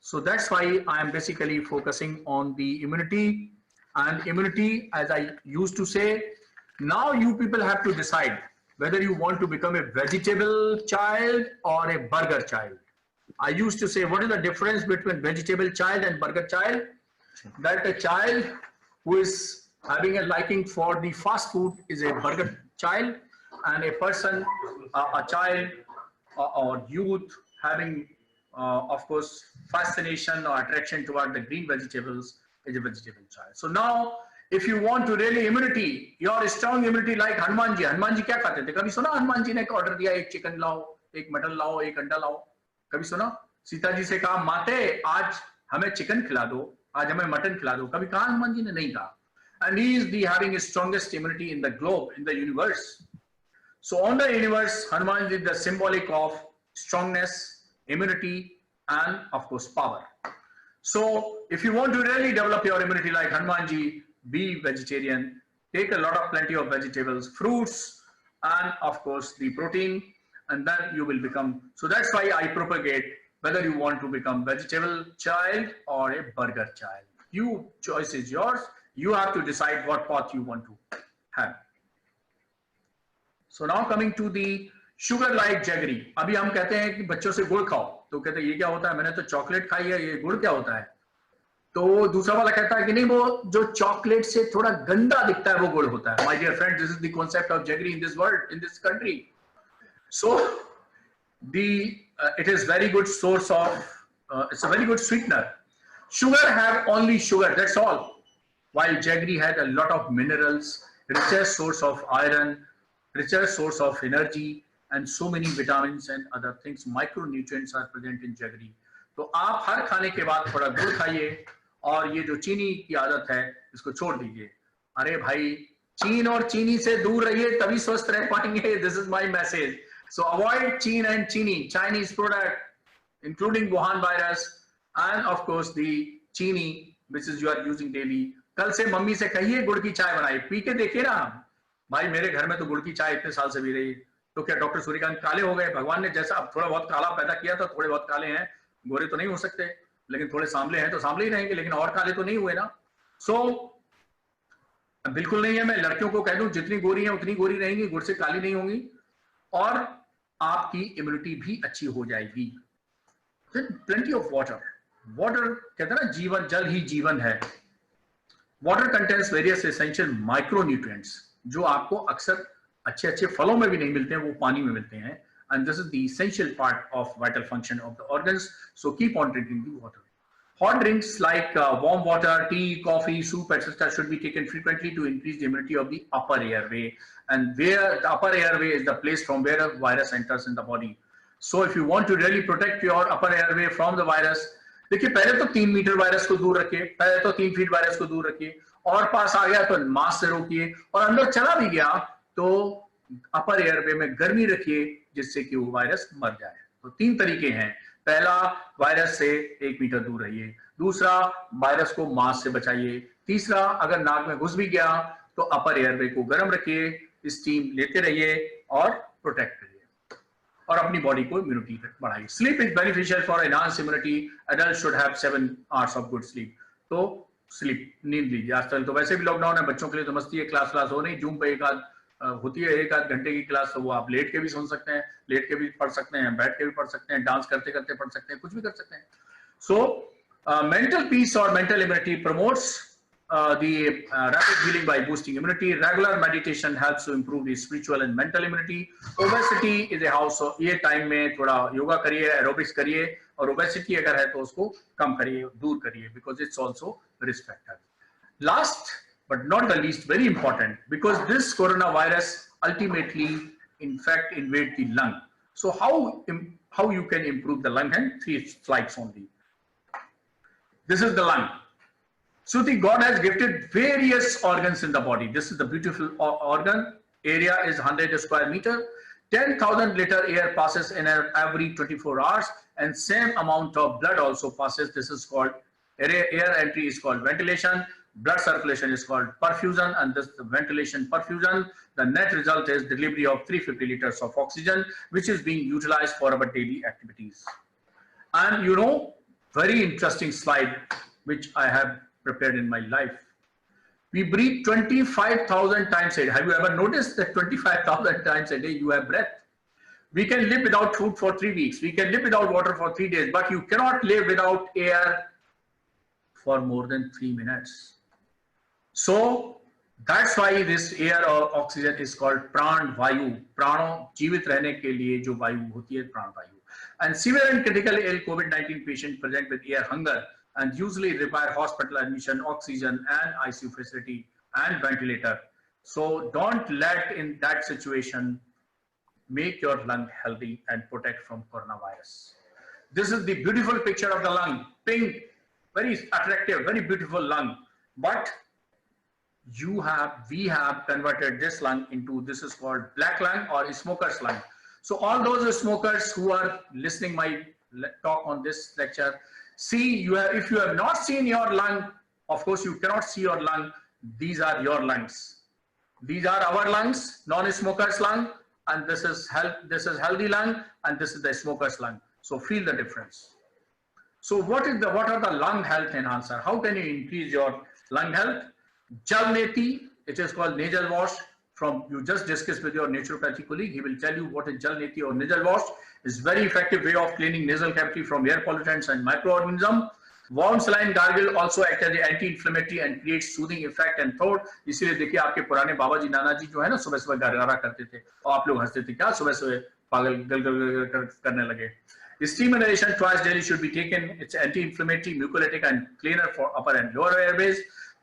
So that's why I am basically focusing on the immunity. And immunity, as I used to say, now you people have to decide whether you want to become a vegetable child or a burger child. I used to say, what is the difference between vegetable child and burger child? That a child who is having a liking for the fast food is a burger child, and a person, a child or youth having, of course, fascination or attraction toward the green vegetables is a vegetable child. So now, if you want to really immunity, your strong immunity like Hanuman ji क्या खाते थे? कभी सुना हनुमान जी ने order दिया एक chicken लाओ, एक मटन लाओ, एक अंडा लाओ? कभी सुना? सीता जी से कहा माते आज हमें चिकन खिला दो, आज हमें मटन खिला दो. कभी कहा हनुमान जी ने? नहीं कहा. And he is the having the strongest immunity in the globe, in the universe. So on the universe, Hanuman is the symbolic of strongness, immunity, and of course power. So if you want to really develop your immunity like Hanumanji, be vegetarian, take a lot of plenty of vegetables, fruits, and of course the protein, and then you will become. So that's why I propagate whether you want to become vegetable child or a burger child. Choice is yours. You have to decide what path you want to have. So now coming to the sugar like jaggery. अभी हम कहते हैं कि बच्चों से गुड़ खाओ, तो कहते हैं ये क्या होता है? मैंने तो चॉकलेट खाई है, ये गुड़ क्या होता है? तो दूसरा वाला कहता है कि नहीं, वो जो चॉकलेट से थोड़ा गंदा दिखता है वो गुड़ होता है. My dear friend, this is the concept of jaggery in this world, in this country. So it is very good source of, it's a very good sweetener. Sugar have only sugar, that's all. While jaggery had a lot of minerals, richer source of iron, richer source of energy, and so many vitamins and other things, micronutrients are present in jaggery. तो आप हर खाने के बाद थोड़ा गुड़ खाइए, और ये जो चीनी की आदत है इसको छोड़ दीजिए. अरे भाई, चीन और चीनी से दूर रहिए, तभी स्वस्थ रह पाएंगे. This is my message. So avoid चीन and चीनी, Chinese product, including Wuhan virus, and of course the चीनी which is you are using daily. कल से मम्मी से कहिए गुड़ की चाय बनाए, पी के देखिए ना. भाई मेरे घर में तो गुड़ की चाय इतने साल से पी रही, तो क्या डॉक्टर सूर्यकांत काले हो गए? भगवान ने जैसा अब थोड़ा बहुत काला पैदा किया था, थोड़े बहुत काले हैं, गोरे तो नहीं हो सकते, लेकिन थोड़े सांवले हैं तो सांवले ही रहेंगे, लेकिन और काले तो नहीं हुए ना. सो बिल्कुल नहीं है. मैं लड़कियों को कह दूं जितनी गोरी है उतनी गोरी रहेंगी, गुड़ से काली नहीं होंगी, और आपकी इम्यूनिटी भी अच्छी हो जाएगी. Plenty of water. वाटर कहते हैं ना, जीवन, जल ही जीवन है. Water contains various essential micronutrients जो आपको अक्सर अच्छे अच्छे फलों में भी नहीं मिलते हैं, वो पानी में मिलते हैं. And this is the essential part of vital function of the organs. So keep on drinking the water. Hot drinks like warm water, tea, coffee, soup, etc. should be taken frequently to increase the immunity of the upper airway. And where the upper airway is the place from where a virus enters in the body. So if you want to really protect your upper airway from the virus, देखिए पहले तो 3 metre virus को दूर रखिए, पहले तो 3 feet virus को दूर रखिए, और पास आ गया तो मास्क से रोकिए, और अंदर चला भी गया तो अपर एयरवे में गर्मी रखिए जिससे कि वो वायरस मर जाए. तो 3 तरीके हैं. पहला, वायरस से 1 मीटर दूर रहिए. दूसरा, वायरस को मास्क से बचाइए. तीसरा, अगर नाक में घुस भी गया तो अपर एयरवे को गर्म रखिए, स्टीम लेते रहिए और प्रोटेक्ट करिए, और अपनी बॉडी को इम्यूनिटी बढ़ाइए. Sleep is beneficial for enhance immunity. Adult should have 7 hours of good sleep. तो स्लीप, नींद लीजिए. आजकल तो वैसे भी लॉकडाउन है, बच्चों के लिए तो मस्ती है, क्लास हो नहीं, जूम पे एक आध होती है, 1 आध घंटे की क्लास, तो वो आप लेट के भी सुन सकते हैं, लेट के भी पढ़ सकते हैं, बैठ के भी पढ़ सकते हैं, डांस करते करते पढ़ सकते हैं, कुछ भी कर सकते हैं. सो मेंटल पीस और mental immunity promotes the rapid healing by boosting immunity. Regular meditation helps to improve the spiritual and mental immunity. Obesity is a house of, ये टाइम में थोड़ा योगा करिए, एरोबिक्स करिए, और ओबेसिटी अगर है तो उसको कम करिए, दूर करिए, because it's also risk factor. Last but not the least, very important, because this coronavirus ultimately in fact invade the lung. So how you can improve the lung? And 3 slides only. This is the lung. So the God has gifted various organs in the body. This is the beautiful organ. Area is 100 square meter. 10,000 liter air passes in every 24 hours, and same amount of blood also passes. This is called air entry is called ventilation. Blood circulation is called perfusion, and this the ventilation perfusion. The net result is delivery of 350 liters of oxygen, which is being utilized for our daily activities. And you know, very interesting slide which I have prepared in my life. We breathe 25,000 times a day. Have you ever noticed that 25,000 times a day you have breath? We can live without food for 3 weeks. We can live without water for 3 days, but you cannot live without air for more than 3 minutes. So that's why this air or oxygen is called pran vayu. प्राणों जीवित रहने के लिए जो वायु होती है प्राण वायु. And severe and critically ill COVID-19 patient present with air hunger and usually require hospital admission, oxygen and ICU facility and ventilator. So don't let in that situation make your lung healthy and protect from coronavirus. This is the beautiful picture of the lung, pink, very attractive, very beautiful lung. But we have converted this lung into, this is called black lung or smoker's lung. So all those smokers who are listening my talk on this lecture, see, if you have not seen your lung, of course you cannot see your lung. These are your lungs. These are our lungs, non-smoker's lung, and this is healthy lung, and this is the smoker's lung. So feel the difference. So what are the lung health enhancer? How can you increase your lung health? Jalneti, it is called nasal wash. You just discussed with your naturopathy colleague, he will tell you what is Jalneti or nasal wash. It's very effective way of cleaning nasal cavity from air pollutants and microorganisms. Warm saline gargle also acts as an anti-inflammatory and creates soothing effect and throat. इसीलिए देखिए आपके पुराने बाबा जी नाना जी जो है ना सुबह सुबह गारगारा करते थे और आप लोग हंसते थे क्या सुबह सुबह पागल गल करने लगे. Steam inhalation twice daily should be taken. It's anti-inflammatory, mucolytic and cleaner for upper and lower airways.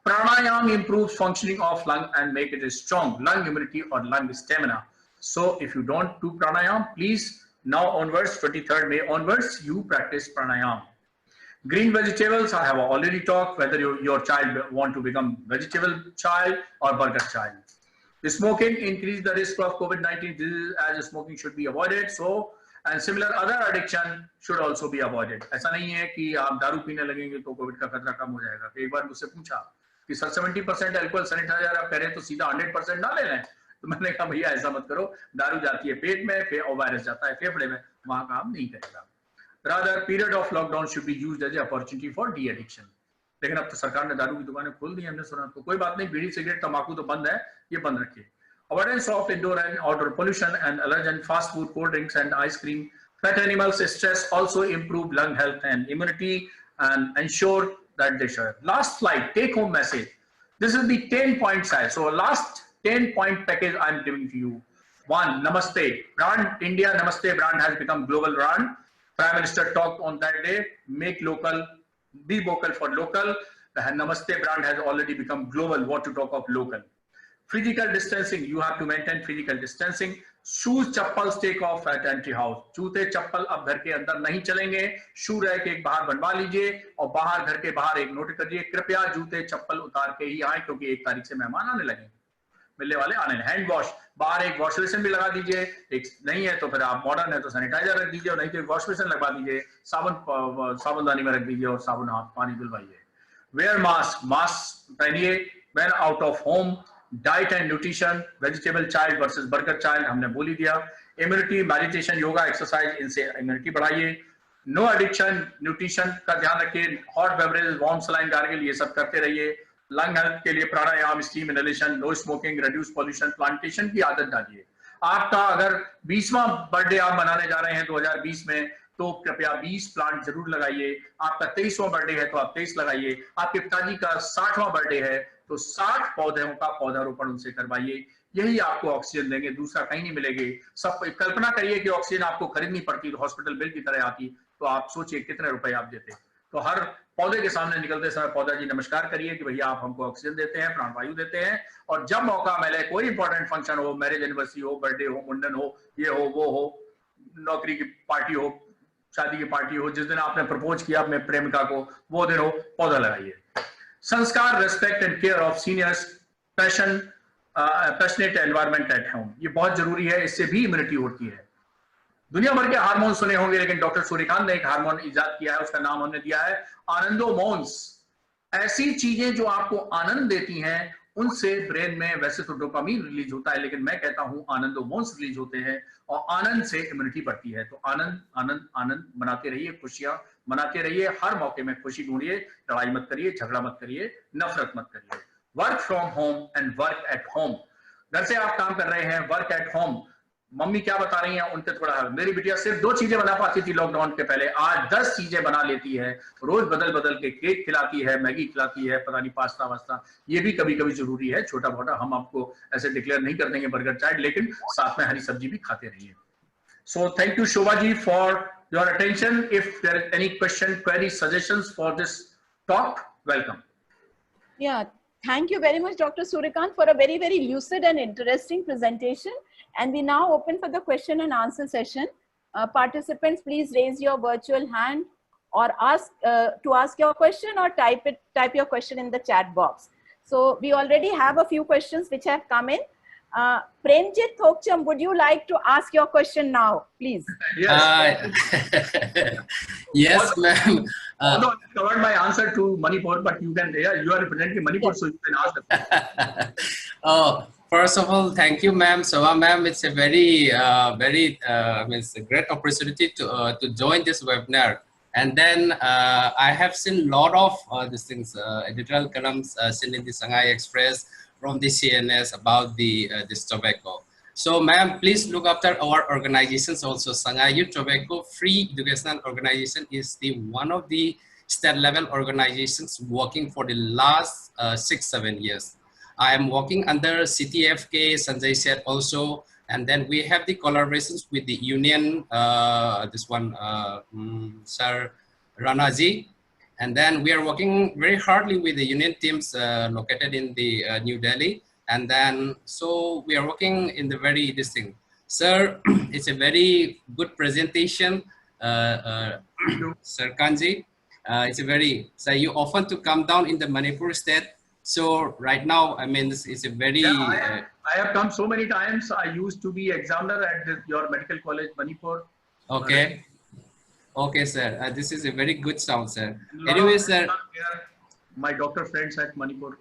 Pranayam improves functioning of lung and make it a strong lung immunity or lung stamina. So if you don't do pranayam, please now onwards, 23rd May onwards, you practice pranayam. Green vegetables, I have already talked, whether your child want to become vegetable child or burger child. The smoking increase the risk of COVID-19 disease as smoking should be avoided. So, and similar other addiction should also be avoided. ऐसा नहीं है कि आप दारू पीने लगेंगे तो Covid का खतरा कम हो जाएगा. एक बार मुझसे पूछा कि सर 70% अल्कोहल सैनिटाइजर आप करें तो सीधा 100% ना ले लें. तो मैंने कहा भैया ऐसा मत करो, दारू जाती है पेट में और वायरस जाता है फेफड़े में, वहां काम नहीं करेगा. Rather, period of lockdown should be used as an opportunity for de-addiction. लेकिन अब तो सरकार ने दारू की दुकानें खोल दी, हमने सुना. तो कोई बात नहीं, बीड़ी सिगरेट तंबाकू तो बंद है, ये बंद रखिए. Avoidance of indoor and outdoor pollution and allergen, fast food, cold drinks and ice cream. Pet animals stress also improve lung health and immunity and ensure that they share. Last slide, take home message. This is the 10-point side. So last 10-point package I'm giving to you. 1, Namaste. Brand India Namaste brand has become global brand. Prime Minister talked on that day, make local, be vocal for local. The Namaste brand has already become global, what to talk of local. Physical distancing, you have to maintain physical distancing. Shoes, chappals take off at entry house. जूते चप्पल अब घर के अंदर नहीं चलेंगे. Shoe rack एक बाहर बनवा लीजिए और बाहर घर के बाहर एक नोट करिए, कृपया जूते चप्पल उतार के ही आए क्योंकि 1 तारीख से मेहमान आने लगेंगे, मिलने वाले आने. हैंड वॉश, बाहर एक वॉश बेसिन भी लगा दीजिए. एक नहीं है तो फिर आप मॉडर्न है तो सैनिटाइजर रख दीजिए और नहीं तो एक वॉश बेसिन लगवा दीजिए. साबुनदानी में रख दीजिए और साबुन हाथ पानी दिलवाइए. वेयर मास्क, मास्क पहनिए when out of home. Diet and nutrition, vegetable child versus burger child हमने बोल ही दिया. इम्यूनिटी, मेडिटेशन, योगा, एक्सरसाइज, इनसे इम्यूनिटी बढ़ाइए. नो एडिक्शन, न्यूट्रिशन का ध्यान रखिए. Hot beverage, warm saline gargle, ये सब करते रहिए. लंग हेल्थ के लिए pranayam, steam inhalation, no smoking, reduce pollution, plantation की आदत डालिए. आपका अगर 20वां बर्थडे आप मनाने जा रहे हैं 2020 में, तो कृपया 20 प्लांट जरूर लगाइए. आपका 23वां बर्थडे है तो आप 23 लगाइए. आपके पिताजी का 60वां बर्थडे है तो 60 पौधों का पौधारोपण उनसे करवाइए. यही आपको ऑक्सीजन देंगे, दूसरा कहीं नहीं मिलेगी. सब कल्पना करिए कि ऑक्सीजन आपको खरीदनी पड़ती तो हॉस्पिटल बिल की तरह आती, तो आप सोचिए कितने रुपए आप देते. तो हर पौधे के सामने निकलते समय पौधा जी नमस्कार करिए कि भैया आप हमको ऑक्सीजन देते हैं, प्राणवायु देते हैं. और जब मौका मिले, कोई इंपॉर्टेंट फंक्शन हो, मैरिज एनिवर्सरी हो, बर्थडे हो, मुंडन हो, ये हो वो हो, नौकरी की पार्टी हो, शादी की पार्टी हो, जिस दिन आपने प्रपोज किया अपने प्रेमिका को, वो दिन हो, पौधा लगाइए. संस्कार, respect and care of seniors, passionate environment at home, ये बहुत जरूरी है. इससे भी इम्यूनिटी होती है. दुनिया भर के हार्मोन सुने होंगे, लेकिन डॉक्टर सूर्यकांत ने एक हार्मोन इजाद किया है, उसका नाम हमने दिया है आनंदोमोन्स. ऐसी चीजें जो आपको आनंद देती हैं, उनसे ब्रेन में वैसे तो डोपामीन रिलीज होता है, लेकिन मैं कहता हूं आनंदोमोन्स रिलीज होते हैं और आनंद से इम्यूनिटी बढ़ती है. तो आनंद आनंद आनंद बनाते रहिए, खुशियां मनाते रहिए, हर मौके में खुशी ढूंढिए, लड़ाई मत करिए, झगड़ा मत करिए, नफरत मत करिए। Work from home and work at home, घर से आप काम कर रहे हैं, वर्क एट होम। मम्मी क्या बता रही हैं उनके थोड़ा, मेरी बिटिया सिर्फ 2 चीजें बना पाती थी लॉकडाउन के पहले, आज 10 चीजें बना लेती है, रोज बदल बदल के केक खिलाती है, मैगी खिलाती है, पता नहीं पास्ता वास्ता, ये भी कभी कभी जरूरी है, छोटा मोटा। हम आपको ऐसे डिक्लेयर नहीं कर देंगे बर्गर चाट, लेकिन साथ में हरी सब्जी भी खाते रहिए। So thank you Shobha ji for your attention. If there is any question, query, suggestions for this talk, welcome. Yeah, thank you very much, Dr. Suryakant, for a very, very lucid and interesting presentation. And we now open for the question and answer session. Participants, please raise your virtual hand or ask to ask your question, or type your question in the chat box. So we already have a few questions which have come in. Premjit Thokcham, would you like to ask your question now, please? Yes. Yes, ma'am. Although I covered my answer to Manipur, but you can, yeah, you are representing Manipur, so you can ask the Oh, first of all, thank you, ma'am. So, ma'am, it's a very, it's a great opportunity to join this webinar. And then I have seen a lot of these things, editorial columns seen in the Shanghai Express from the CNS about the this tobacco. So, ma'am, please look after our organizations also. Shanghai Youth Tobacco Free Educational Organization is the one of the state level organizations working for the last 6-7 years. I am working under CTFK, Sanjay said also, and then we have the collaborations with the union, Sir Ranaji, and then we are working very hardly with the union teams located in the New Delhi, and then so we are working in the very distinct. Sir, it's a very good presentation, Sir Kanji. It's a very, so you often to come down in the Manipur state. So right now, I mean, it's a very... Yeah, I have come so many times. I used to be examiner at your medical college, Manipur. Okay. Okay, sir. This is a very good sound, sir. Anyway, sir. My doctor friends at Manipur.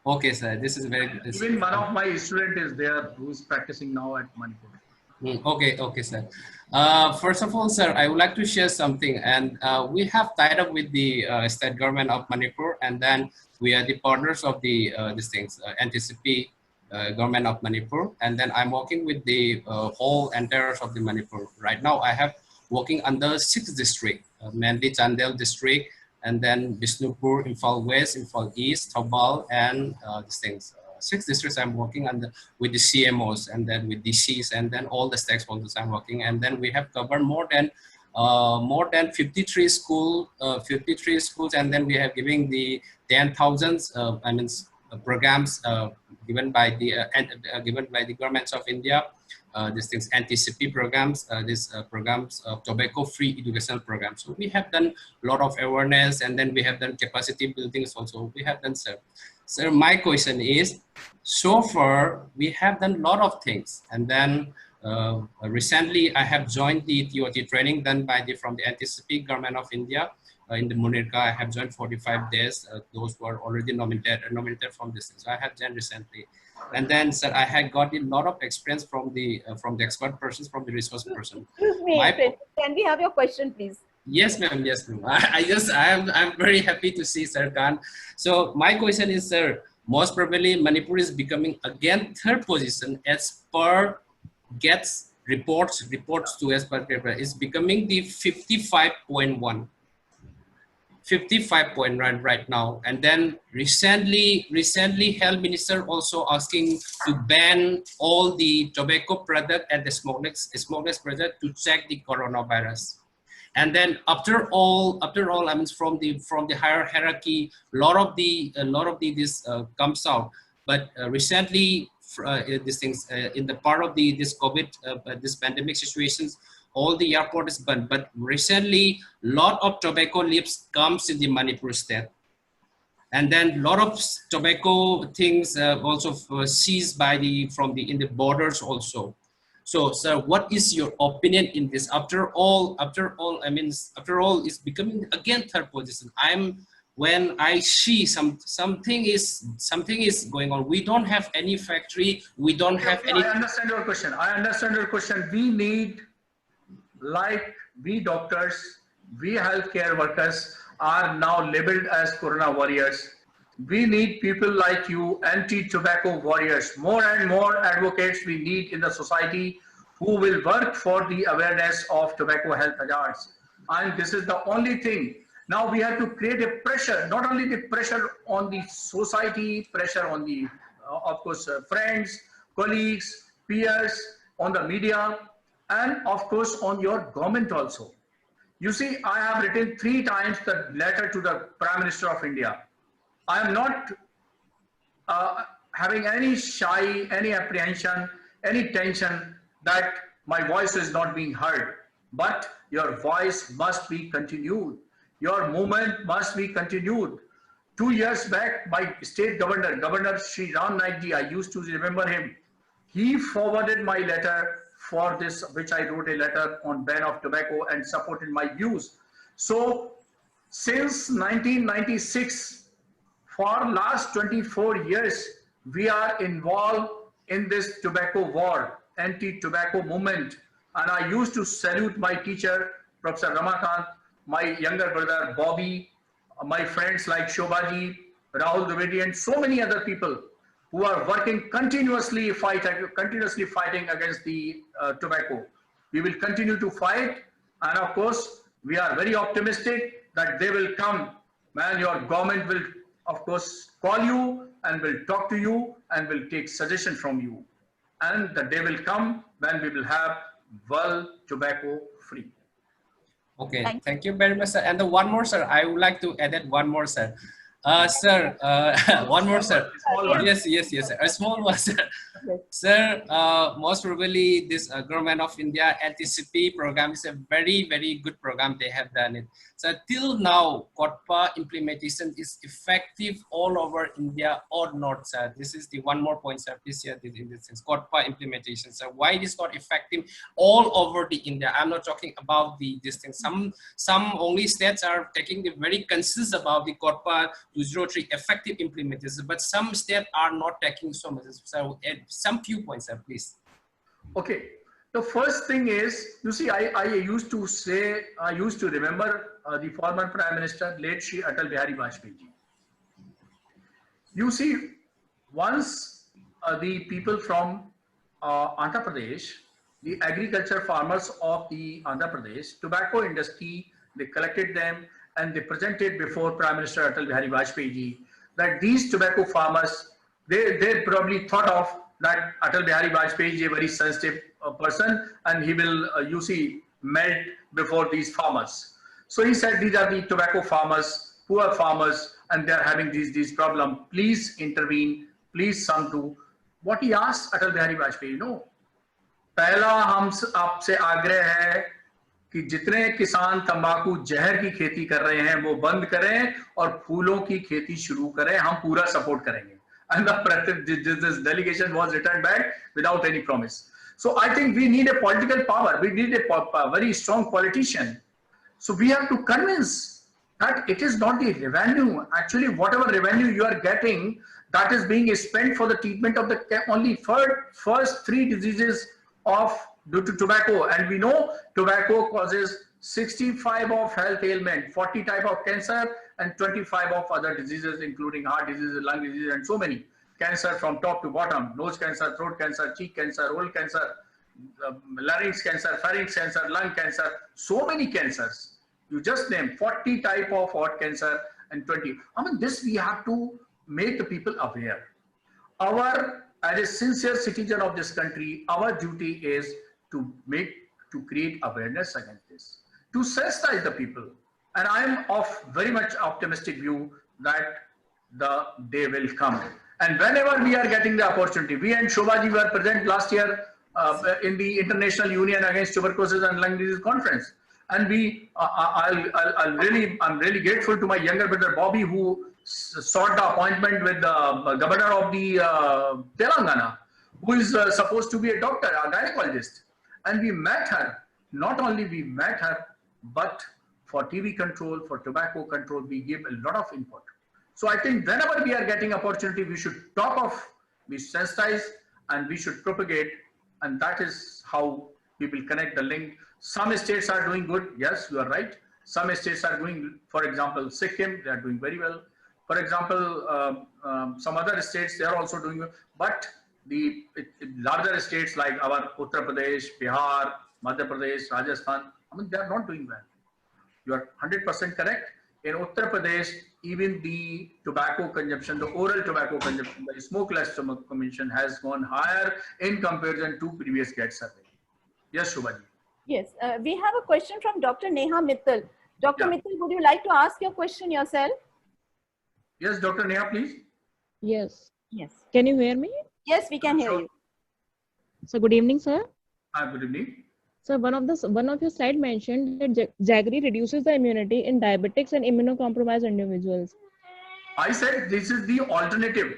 Okay, sir. This is very good. Even one of my student is there who is practicing now at Manipur. Okay, okay, sir. First of all, sir, I would like to share something. And we have tied up with the state government of Manipur, and then we are the partners of the NTCP government of Manipur. And then I'm working with the whole entire of the Manipur. Right now, I have working under 6 districts, mainly Chandel district, and then Bishnupur, Imphal West, Imphal East, Thabal, and these things. 6 districts I'm working under with the CMOs, and then with DCs, and then all the stakeholders I'm working. And then we have covered more than 53 schools, and then we have giving the 10,000 programs given by the governments of India. These things, NTCP programs, programs of tobacco-free educational programs. So we have done a lot of awareness, and then we have done capacity buildings also. We have done, sir. Sir, my question is, so far we have done a lot of things, and then recently I have joined the TOT training done by from the NTCP government of India. In the Munirka, I have joined 45 days. Those who are already nominated from this. So I have joined recently. And then, sir, I had got a lot of experience from the expert persons, from the resource person. Excuse me, can we have your question, please? Yes, ma'am. Yes, ma'am. I'm very happy to see Sir Khan. So my question is, sir, most probably Manipur is becoming again 3rd position as per gets reports to as per paper is becoming the 55.1. 55.1 right now, and then recently health minister also asking to ban all the tobacco product and the smokeless product to check the coronavirus. And then after all, I mean, from the higher hierarchy, a lot of this comes out. But recently, these things in the part of this COVID, this pandemic situations, all the airport is banned. But recently, lot of tobacco leaves comes in the Manipur state, and then a lot of tobacco things also seized by in the borders also. So, sir, what is your opinion in this? After all, it's becoming again 3rd position. When I see something is going on. We don't have any factory. We don't have any. I understand your question. We need, like we doctors, we healthcare workers are now labeled as Corona warriors. We need people like you, anti-tobacco warriors. More and more advocates we need in the society who will work for the awareness of tobacco health hazards. And this is the only thing. Now we have to create a pressure, not only the pressure on the society, pressure on the, of course, friends, colleagues, peers, on the media, and of course on your government also. You see, I have written 3 times the letter to the Prime Minister of India. I am not having any shy, any apprehension, any tension that my voice is not being heard. But your voice must be continued. Your movement must be continued. 2 years back, my state governor, Governor Shri Ram Naik ji, I used to remember him. He forwarded my letter for this, which I wrote a letter on ban of tobacco and supported my views. So since 1996, for last 24 years, we are involved in this tobacco war, anti-tobacco movement. And I used to salute my teacher, Professor Ramakant, my younger brother, Bobby, my friends like Shobhaji, Rahul Dwivedi, and so many other people who are working continuously fighting against the tobacco. We will continue to fight, and of course, we are very optimistic that they will come. Man, your government will, of course, call you and will talk to you and will take suggestion from you. And the day will come when we will have world tobacco free. Okay, thank you very much, sir. And the one more, sir, I would like to add one more, sir. Sir, one more, sir. Yes, sir. A small one, sir. Yes. Sir, most probably this Government of India anti-CP program is a very, very good program. They have done it. So till now, COTPA implementation is effective all over India or not, sir? This is the one more point, sir. Please share this in this sense. COTPA implementation, sir. Why it is not effective all over the India? I'm not talking about the distance. Some only states are taking the very conscious about the COTPA 203 effective implementation, but some states are not taking so much. So some few points, sir, please. Okay. The first thing is, you see, I used to say, I used to remember the former Prime Minister, late Shri Atal Bihari Vajpayee ji. You see, once the people from Andhra Pradesh, the agriculture farmers of the Andhra Pradesh, tobacco industry, they collected them and they presented before Prime Minister Atal Bihari Vajpayee ji that these tobacco farmers, they probably thought of that Atal Bihari Vajpayee is a very sensitive person and he will, you see, melt before these farmers. So he said, these are the tobacco farmers, poor farmers, and they're having these problems. Please intervene, please some do. What he asked Atal Bihari Vajpayee, you know, पहला हम आपसे आग्रह है कि जितने किसान तंबाकू जहर की खेती कर रहे हैं वो बंद करें और फूलों की खेती शुरू करें, हम पूरा सपोर्ट करेंगे. And this delegation was returned back without any promise. So I think we need a political power. We need a very strong politician. So we have to convince that it is not the revenue. Actually, whatever revenue you are getting, that is being spent for the treatment of the only first 3 diseases due to tobacco. And we know tobacco causes 65 of health ailment, 40 type of cancer, and 25 of other diseases, including heart diseases, lung disease, and so many. Cancer from top to bottom, nose cancer, throat cancer, cheek cancer, oral cancer, larynx cancer, pharynx cancer, lung cancer, so many cancers. You just name 40 type of heart cancer and 20. I mean, this we have to make the people aware. As a sincere citizen of this country, our duty is to create awareness against this, to sensitize the people. And I am of very much optimistic view that the day will come. And whenever we are getting the opportunity, we and Shobhaji were present last year in the International Union Against Tuberculosis and Lung Disease Conference. And I'm really grateful to my younger brother Bobby, who sought the appointment with the governor of the Telangana, who is supposed to be a doctor, a gynecologist. And we met her. Not only we met her, but for TB control, for tobacco control, we give a lot of input. So I think whenever we are getting opportunity, we should talk of, we sensitize, and we should propagate. And that is how we will connect the link. Some states are doing good. Yes, you are right. Some states are doing, for example, Sikkim, they are doing very well. For example, some other states, they are also doing well. But the larger states like our Uttar Pradesh, Bihar, Madhya Pradesh, Rajasthan, I mean, they are not doing well. You are 100% correct. In Uttar Pradesh, even the tobacco consumption, the oral tobacco consumption, the smokeless tobacco consumption has gone higher in comparison to previous GATE survey. Yes, Shubhaji. Yes, we have a question from Dr. Neha Mittal. Dr. Yeah. Mittal, would you like to ask your question yourself? Yes, Dr. Neha, please. Yes. Yes. Can you hear me? Yes, we can hear Sure. you. So good evening, sir. Good evening. So one of your slide mentioned that jaggery reduces the immunity in diabetics and immunocompromised individuals. I said this is the alternative.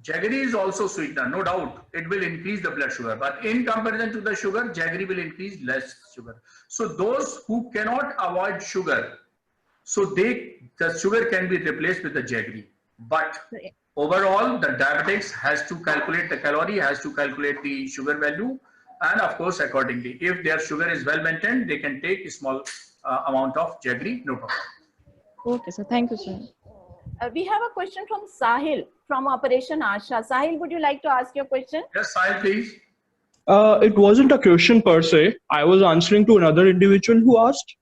Jaggery is also sweetener, no doubt. It will increase the blood sugar, but in comparison to the sugar, jaggery will increase less sugar. So those who cannot avoid sugar, so the sugar can be replaced with the jaggery. But overall, the diabetics has to calculate the calorie, has to calculate the sugar value, and of course, accordingly, if their sugar is well maintained, they can take a small amount of jaggery, no problem. Okay, sir. Thank you, sir. We have a question from Sahil from Operation Asha. Sahil, would you like to ask your question? Yes, Sahil, please. It wasn't a question per se. I was answering to another individual who asked.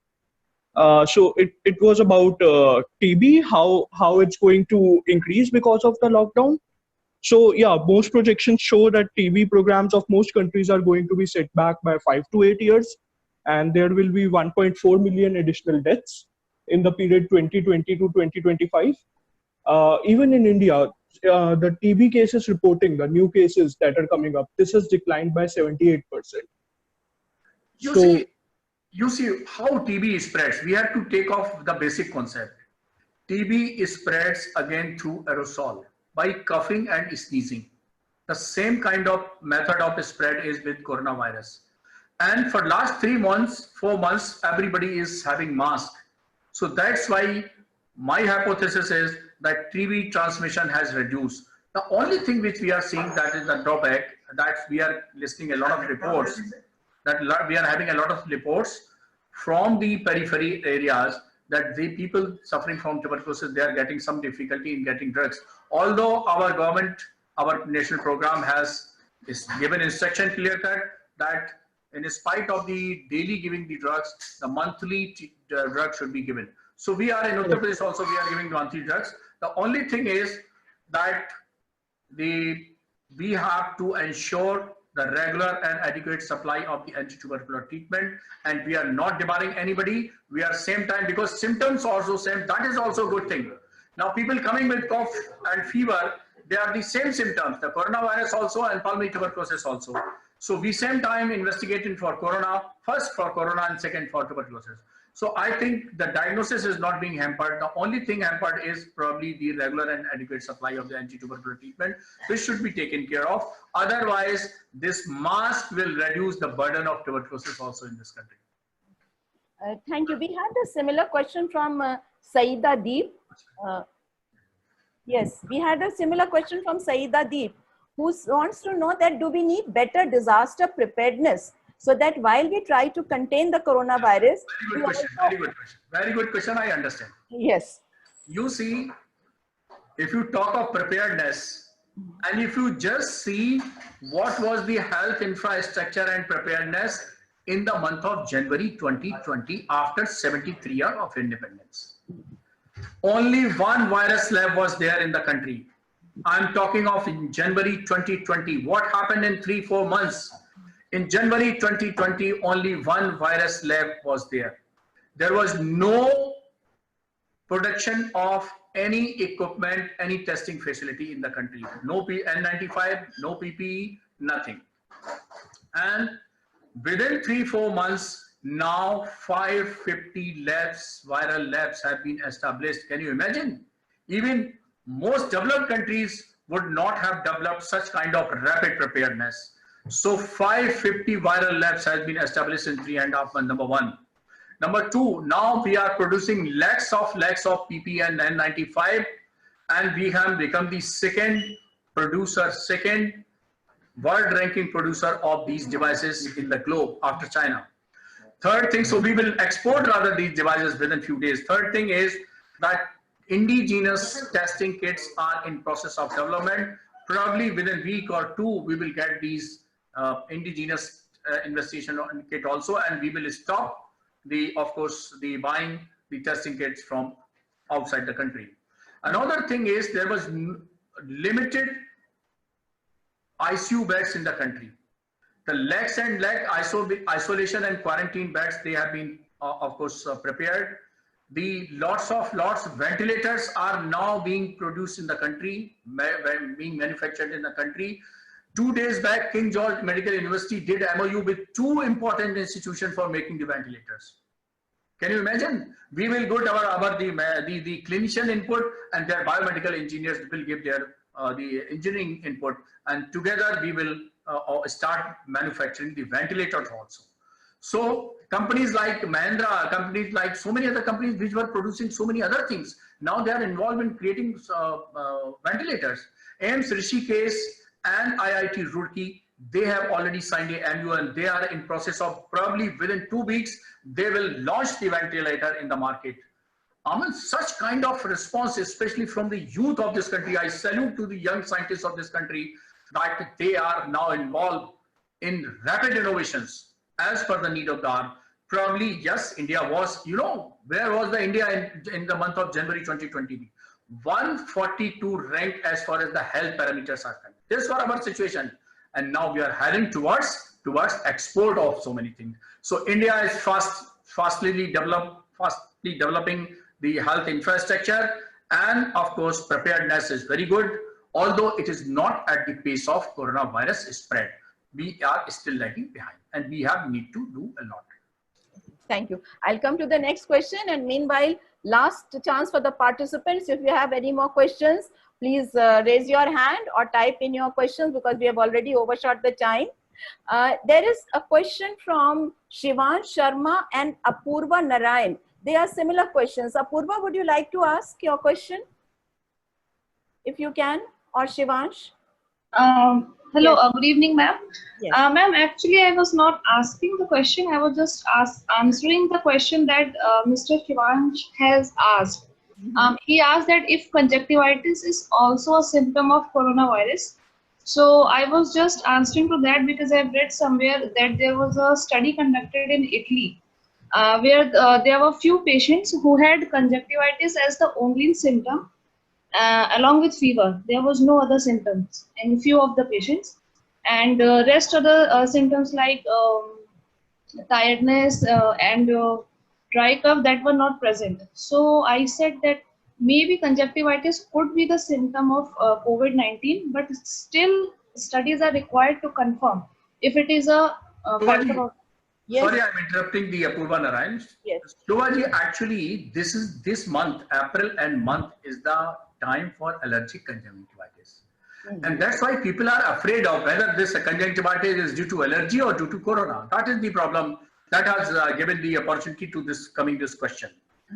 So it was about TB, how it's going to increase because of the lockdown. So yeah, most projections show that TB programs of most countries are going to be set back by 5 to 8 years, and there will be 1.4 million additional deaths in the period 2020 to 2025. Even in India, the TB cases reporting, the new cases that are coming up, this has declined by 78%. You see how TB spreads. We have to take off the basic concept. TB spreads again through aerosol by coughing and sneezing. The same kind of method of spread is with coronavirus. And for last 3 months, 4 months, everybody is having mask. So that's why my hypothesis is that TB transmission has reduced. The only thing which we are seeing that is the drawback, that we are listening a lot of reports, that we are having a lot of reports from the periphery areas that the people suffering from tuberculosis, they are getting some difficulty in getting drugs. Although our government, our national program is given instruction clear cut that in spite of the daily giving the drugs, the monthly drug should be given. So we are in Uttar Pradesh also, we are giving monthly drugs. The only thing is that we have to ensure the regular and adequate supply of the anti-tubercular treatment, and we are not debarring anybody. We are same time, because symptoms also same, that is also a good thing. Now people coming with cough and fever, they are the same symptoms, the coronavirus also and pulmonary tuberculosis also. So we same time investigating for corona, first for corona and second for tuberculosis. So I think the diagnosis is not being hampered. The only thing hampered is probably the regular and adequate supply of the anti-tubercular treatment, which should be taken care of. Otherwise, this mask will reduce the burden of tuberculosis also in this country. Thank you. We had a similar question from Saida Deep. Yes, we had a similar question from Saida Deep, who wants to know that do we need better disaster preparedness so that while we try to contain the coronavirus. Very good question. Very good question. Very good question. I understand. Yes. You see, if you talk of preparedness, and if you just see what was the health infrastructure and preparedness in the month of January 2020 after 73 years of independence. Only one virus lab was there in the country. I'm talking of in January 2020. What happened in 3-4 months? In January 2020, only one virus lab was there. There was no production of any equipment, any testing facility in the country. No N95, no PPE, nothing. And within 3-4 months, now 550 labs, viral labs have been established. Can you imagine? Even most developed countries would not have developed such kind of rapid preparedness. So 550 viral labs has been established in 3.5 months, number one. Number two, now we are producing lakhs of PPE and N95, and we have become the second world ranking producer of these devices in the globe after China. Third thing, so we will export rather these devices within few days. Third thing is that indigenous testing kits are in process of development. Probably within a week or two, we will get these indigenous investigation kit also, and we will stop of course, the buying the testing kits from outside the country. Another thing is there was limited ICU beds in the country. The legs and leg isolation and quarantine beds, they have been of course prepared. The lots of ventilators are now being produced in the country, being manufactured in the country. 2 days back, King George Medical University did MOU with 2 important institutions for making the ventilators. Can you imagine? We will put the clinician input, and their biomedical engineers will give their the engineering input, and together we will start manufacturing the ventilators also. So companies like Mahindra, companies like so many other companies which were producing so many other things, now they are involved in creating ventilators. AIIMS Rishikesh and IIT Roorkee, they have already signed a MOU, and they are in process of probably within 2 weeks, they will launch the ventilator in the market. I mean, such kind of response, especially from the youth of this country. I salute to the young scientists of this country that they are now involved in rapid innovations as per the need of the hour. Probably, yes, India was, you know, where was the India in the month of January 2020? 142 ranked as far as the health parameters are concerned. This was our situation. And now we are heading towards export of so many things. So India is fastly developing the health infrastructure, and of course preparedness is very good, although it is not at the pace of coronavirus spread. We are still lagging behind, and we have need to do a lot. Thank you. I'll come to the next question, and meanwhile, last chance for the participants. If you have any more questions, please raise your hand or type in your questions, because we have already overshot the time. There is a question from Shivansh Sharma and Apurva Narayan. They are similar questions. Apurva, would you like to ask your question? If you can, or Shivansh? Hello, Yes. good evening, ma'am. Yes. Ma'am, actually, I was not asking the question. I was just answering the question that Mr. Shivansh has asked. He asked that if conjunctivitis is also a symptom of coronavirus. So I was just answering to that because I've read somewhere that there was a study conducted in Italy where there were few patients who had conjunctivitis as the only symptom. Along with fever, there was no other symptoms in few of the patients, and rest of the symptoms like tiredness and dry cough, that were not present. So I said that maybe conjunctivitis could be the symptom of COVID-19, but still studies are required to confirm if it is a factor of. Yes. Sorry, I'm interrupting the Apurva Narayan. Yes. Shlovaji, actually, this month, April and month, is the time for allergic conjunctivitis. And that's why people are afraid of whether this conjunctivitis is due to allergy or due to corona. That is the problem that has given the opportunity to this question.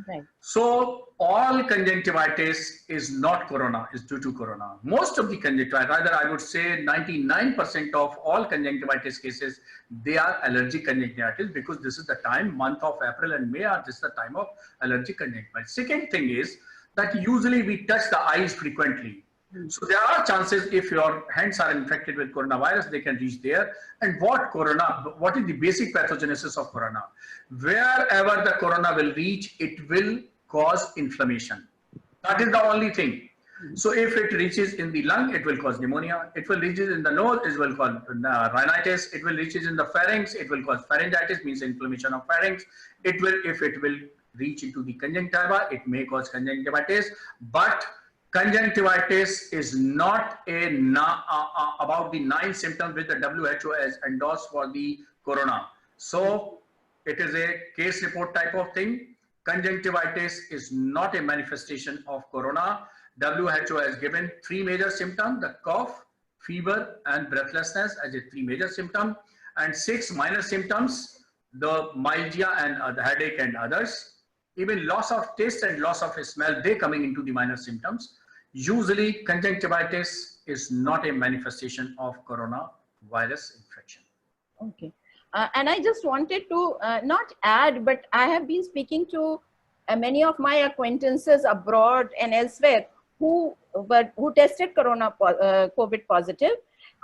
Right. So all conjunctivitis is not corona, is due to corona. Most of the conjunctivitis, rather I would say 99% of all conjunctivitis cases, they are allergic conjunctivitis, because this is the month of April and May, this is the time of allergic conjunctivitis. Second thing is that usually we touch the eyes frequently. So there are chances, if your hands are infected with coronavirus, they can reach there. And what is the basic pathogenesis of corona? Wherever the corona will reach, it will cause inflammation. That is the only thing. So if it reaches in the lung, it will cause pneumonia. It will reach in the nose, it will cause rhinitis. It will reach in the pharynx, it will cause pharyngitis, means inflammation of pharynx. If it will reach into the conjunctiva, it may cause conjunctivitis. But conjunctivitis is not about the 9 symptoms which the WHO has endorsed for the corona. So it is a case report type of thing. Conjunctivitis is not a manifestation of corona. WHO has given 3 major symptoms: the cough, fever, and breathlessness as a 3 major symptoms, and 6 minor symptoms: the myalgia and the headache and others. Even loss of taste and loss of smell, they coming into the minor symptoms. Usually conjunctivitis is not a manifestation of coronavirus infection. Okay. And I just wanted to not add, but I have been speaking to many of my acquaintances abroad and elsewhere who tested COVID positive,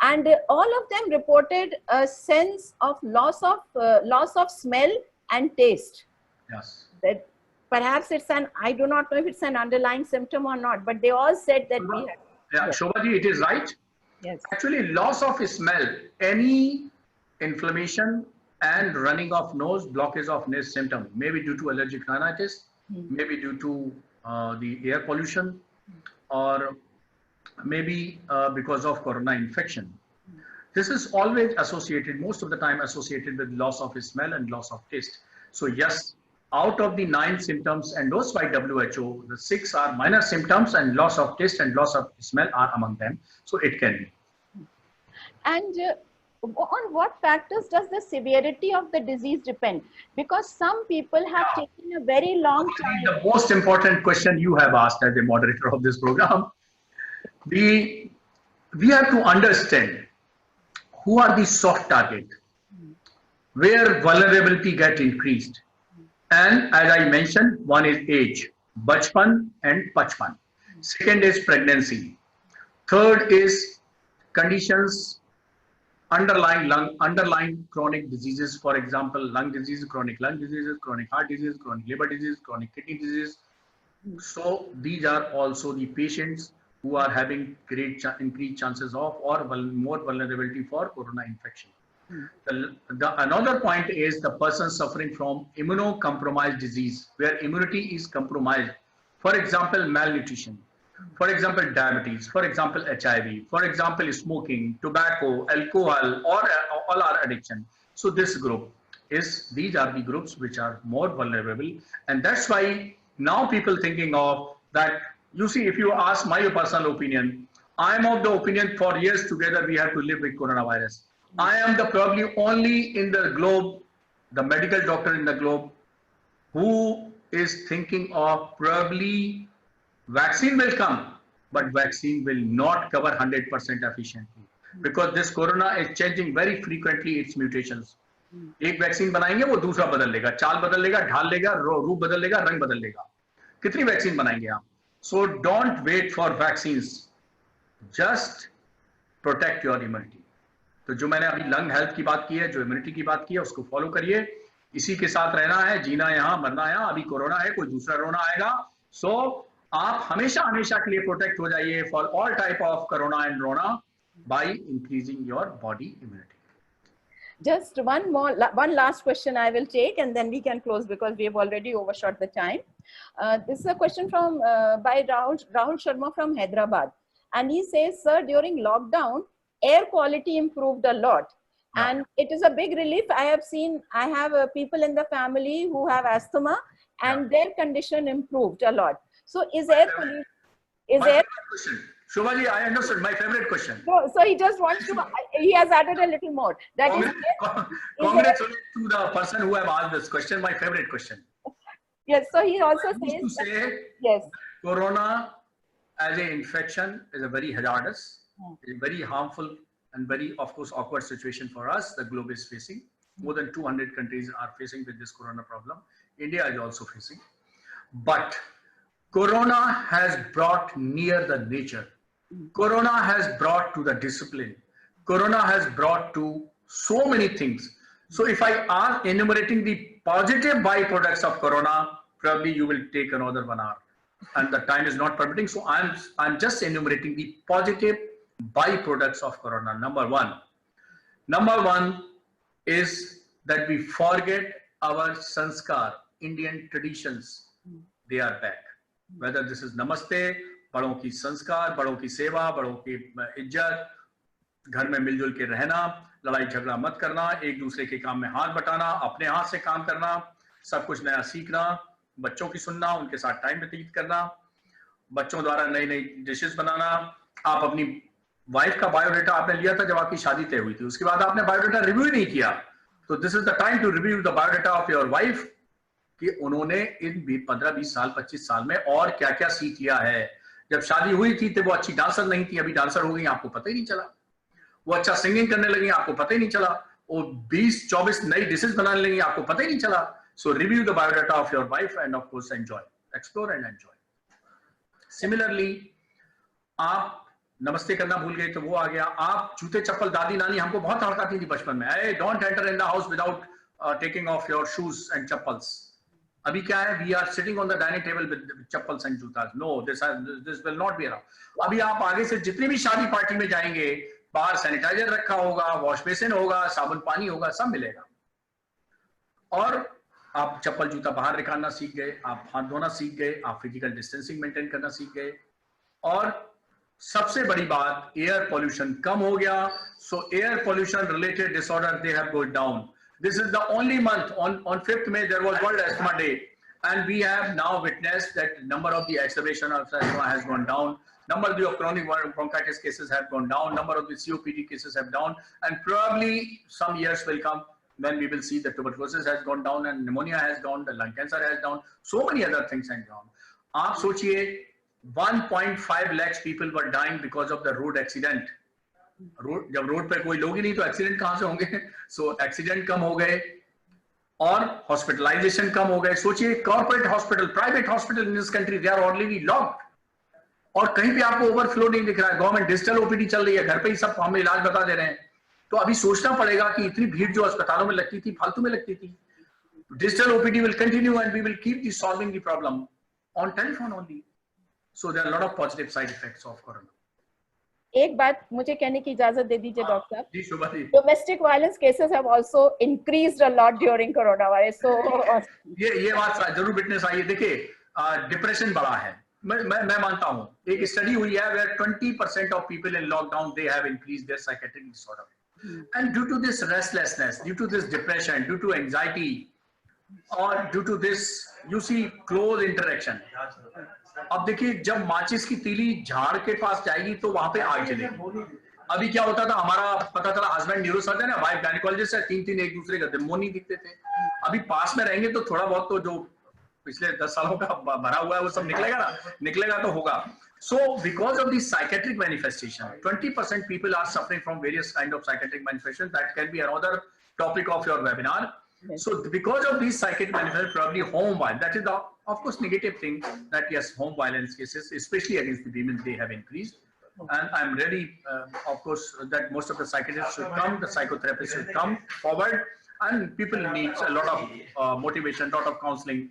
and all of them reported a sense of loss of smell and taste. Yes. That perhaps it's I do not know if it's an underlying symptom or not, but they all said that we had. Yeah, Yes. Shobhaji, it is right. Yes. Actually, loss of smell, any inflammation and running of nose, blockage of nose symptom, maybe due to allergic rhinitis, maybe due to the air pollution, or maybe because of corona infection. This is always associated, most of the time associated with loss of smell and loss of taste. So yes, out of the 9 symptoms endorsed by WHO, the 6 are minor symptoms, and loss of taste and loss of smell are among them. So it can be. And on what factors does the severity of the disease depend? Because some people have taken a very long time. The most important question you have asked as a moderator of this program, we have to understand who are the soft target, where vulnerability get increased. And as I mentioned, one is age, bachpan and pachpan. Second is pregnancy. Third is conditions underlying chronic diseases, for example, lung disease, chronic lung diseases, chronic heart disease, chronic liver disease, chronic kidney disease. So these are also the patients who are having increased chances of or more vulnerability for corona infection. Another point is the person suffering from immunocompromised disease, where immunity is compromised. For example, malnutrition. For example, diabetes, for example, HIV, for example, smoking, tobacco, alcohol, or all our addiction. So this group these are the groups which are more vulnerable. And that's why now people thinking of that, you see, if you ask my personal opinion, I'm of the opinion for years together we have to live with coronavirus. I am the probably only in the globe, the medical doctor in the globe, who is thinking of probably vaccine will come, but vaccine will not cover 100% efficiently, because this corona is changing very frequently its mutations. एक vaccine बनाएंगे वो दूसरा बदल लेगा, चाल बदल लेगा, ढाल लेगा, रूप बदल लेगा, रंग बदल लेगा. कितनी वैक्सीन बनाएंगे आप? So don't wait for vaccines, just protect your immunity. तो जो मैंने अभी लंग हेल्थ की बात की है, जो इम्यूनिटी की बात की है, उसको फॉलो करिए. इसी के साथ रहना है, जीना यहाँ, मरना यहाँ. अभी कोरोना है, कोई दूसरा रोना आएगा. So आप हमेशा के लिए प्रोटेक्ट हो जाइए for all type of corona and rona by increasing your body immunity. Just one last question I will take, and then we can close because we have already overshot the time. This is a question from by Rahul Sharma from Hyderabad, and he says, "Sir, during lockdown, air quality improved a lot, and it is a big relief. I have people in the family who have asthma, and their condition improved a lot. So is air pollution? Shobhaji, I understood. My favorite question. So he just wants to. He has added a little more. That Congratulations to the person who have asked this question. My favorite question. Yes. So he also says yes. Corona as an infection is a very hazardous, very harmful, and very, of course, awkward situation for us. The globe is facing. More than 200 countries are facing with this corona problem. India is also facing. But corona has brought near the nature. Corona has brought to the discipline. Corona has brought to so many things. So if I are enumerating the positive byproducts of corona, probably you will take another 1 hour, and the time is not permitting. So I'm just enumerating the positive byproducts of corona. Number one is that we forget our sanskar, Indian traditions. They are back. Whether this is namaste, बड़ों की संस्कार, बड़ों की सेवा, बड़ों की इज्जत, घर में मिलजुल के रहना, लड़ाई झगड़ा मत करना, एक दूसरे के काम में हाथ बटाना, अपने हाथ से काम करना, सब कुछ नया सीखना, बच्चों की सुनना, उनके साथ टाइम व्यतीत करना, बच्चों द्वारा नई नई डिशेस बनाना. आप अपनी वाइफ का बायोडाटा आपने लिया था जब आपकी शादी तय हुई थी, उसके बाद आपने बायोडाटा रिव्यू नहीं किया. तो this is the time to review the biodata of your wife, कि उन्होंने इन 15-20 साल 25 साल में और क्या क्या सीख लिया है. जब शादी हुई थी तो वो अच्छी डांसर नहीं थी, अभी डांसर हो गई, आपको पता ही नहीं चला. वो अच्छा सिंगिंग करने लगी, आपको पता ही नहीं चला. वो 20-24 नई डिशेज बनाने लगी, आपको पता ही नहीं चला. So review the biodata of your wife and of course enjoy, explore and enjoy. Similarly, आप नमस्ते करना भूल गए तो वो आ गया. आप जूते चप्पल, दादी नानी हमको बहुत हड़काती थी बचपन में, hey, don't enter in the house without taking off your shoes and chappals. अभी क्या है, we are sitting on the dining table with chappals and जूता. No, this will not be allowed. अभी आप आगे से जितनी भी शादी पार्टी में जाएंगे, बाहर सैनिटाइजर रखा होगा, वॉश बेसिन होगा, साबुन पानी होगा, सब मिलेगा. और आप चप्पल जूता बाहर निकालना सीख गए, आप हाथ धोना सीख गए, आप फिजिकल डिस्टेंसिंग मेंटेन करना सीख गए. और सबसे बड़ी बात, एयर पोल्यूशन कम हो गया. सो air pollution related disorder they have gone down. This is the only month on 5th May there was World Asthma Day, and we have now witnessed that number of the exacerbation of asthma has gone down. Number of chronic bronchitis cases have gone down. Number of the COPD cases have down, and probably some years will come when we will see that tuberculosis has gone down and pneumonia has gone, the lung cancer has down, so many other things have gone. आप सोचिए 1.5 lakhs people were dying because of the road accident. जब road पे कोई लोग ही नहीं तो accident कहां से होंगे. सो एक्सीडेंट कम हो गए और हॉस्पिटलाइजेशन कम हो गए. सोचिए corporate hospital, private hospital in this country, they are already locked और कहीं पे आपको ओवरफ्लो नहीं दिख रहा है. गवर्नमेंट डिजिटल ओपीडी चल रही है, घर पे ही सब हमें इलाज बता दे रहे हैं. तो अभी सोचना पड़ेगा कि इतनी भीड़ जो अस्पतालों में लगती थी, फालतू में लगती थी. Digital OPD will continue and we will keep the solving the problem on telephone only. So there are lot of positive side effects of corona. एक बात मुझे कहने की इजाजत दे दीजिए डॉक्टर साहब. जी Shobha ji. Domestic violence cases have also increased a lot during corona virus. So ये बात जरूर विटनेस आई है. देखिए डिप्रेशन बढ़ा है, मैं मानता हूं. एक स्टडी हुई है where 20% of people in lockdown they have increased their psychiatric disorder, and due to this restlessness, due to this depression, due to anxiety, or due to this you see close interaction. अब देखिए जब माचिस की तीली झाड़ के पास जाएगी तो वहां पे आग जलेगी. अभी क्या होता था, हमारा पता चला हस्बैंड न्यूरोसर्जन है, वाइफ गायनेकोलॉजिस्ट है, 3 एक दूसरे का मुंह नहीं दिखते थे. अभी पास में रहेंगे तो थोड़ा बहुत तो जो पिछले 10 सालों का भरा हुआ है वो सब निकलेगा ना, निकलेगा तो होगा. So because of these psychiatric manifestation, 20% people are suffering from various kind of psychiatric manifestations. That can be another topic of your webinar. So because of these psychiatric manifestations, probably home violence, that is the of course negative thing, that yes, home violence cases, especially against the women, they have increased. And I'm ready, of course, that most of the psychiatrists should come, the psychotherapists should come forward, and people need a lot of motivation, lot of counseling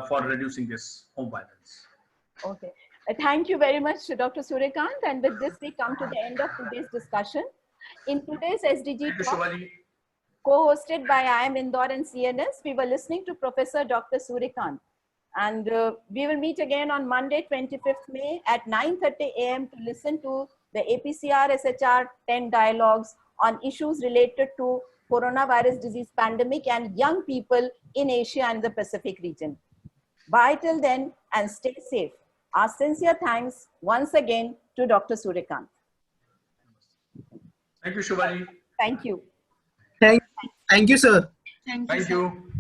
for reducing this home violence. okay. Thank you very much, Dr. Suryakant. And with this, we come to the end of today's discussion. In today's SDG talk, co-hosted by IIM Indore and CNS, we were listening to Professor Dr. Suryakant. And we will meet again on Monday, 25th May at 9:30 a.m. to listen to the APCR SHR 10 dialogues on issues related to coronavirus disease pandemic and young people in Asia and the Pacific region. Bye till then and stay safe. Our sincere thanks once again to Dr. Suryakant. Thank you, Shubhaji. Thank you. Thank you, sir. Thank you.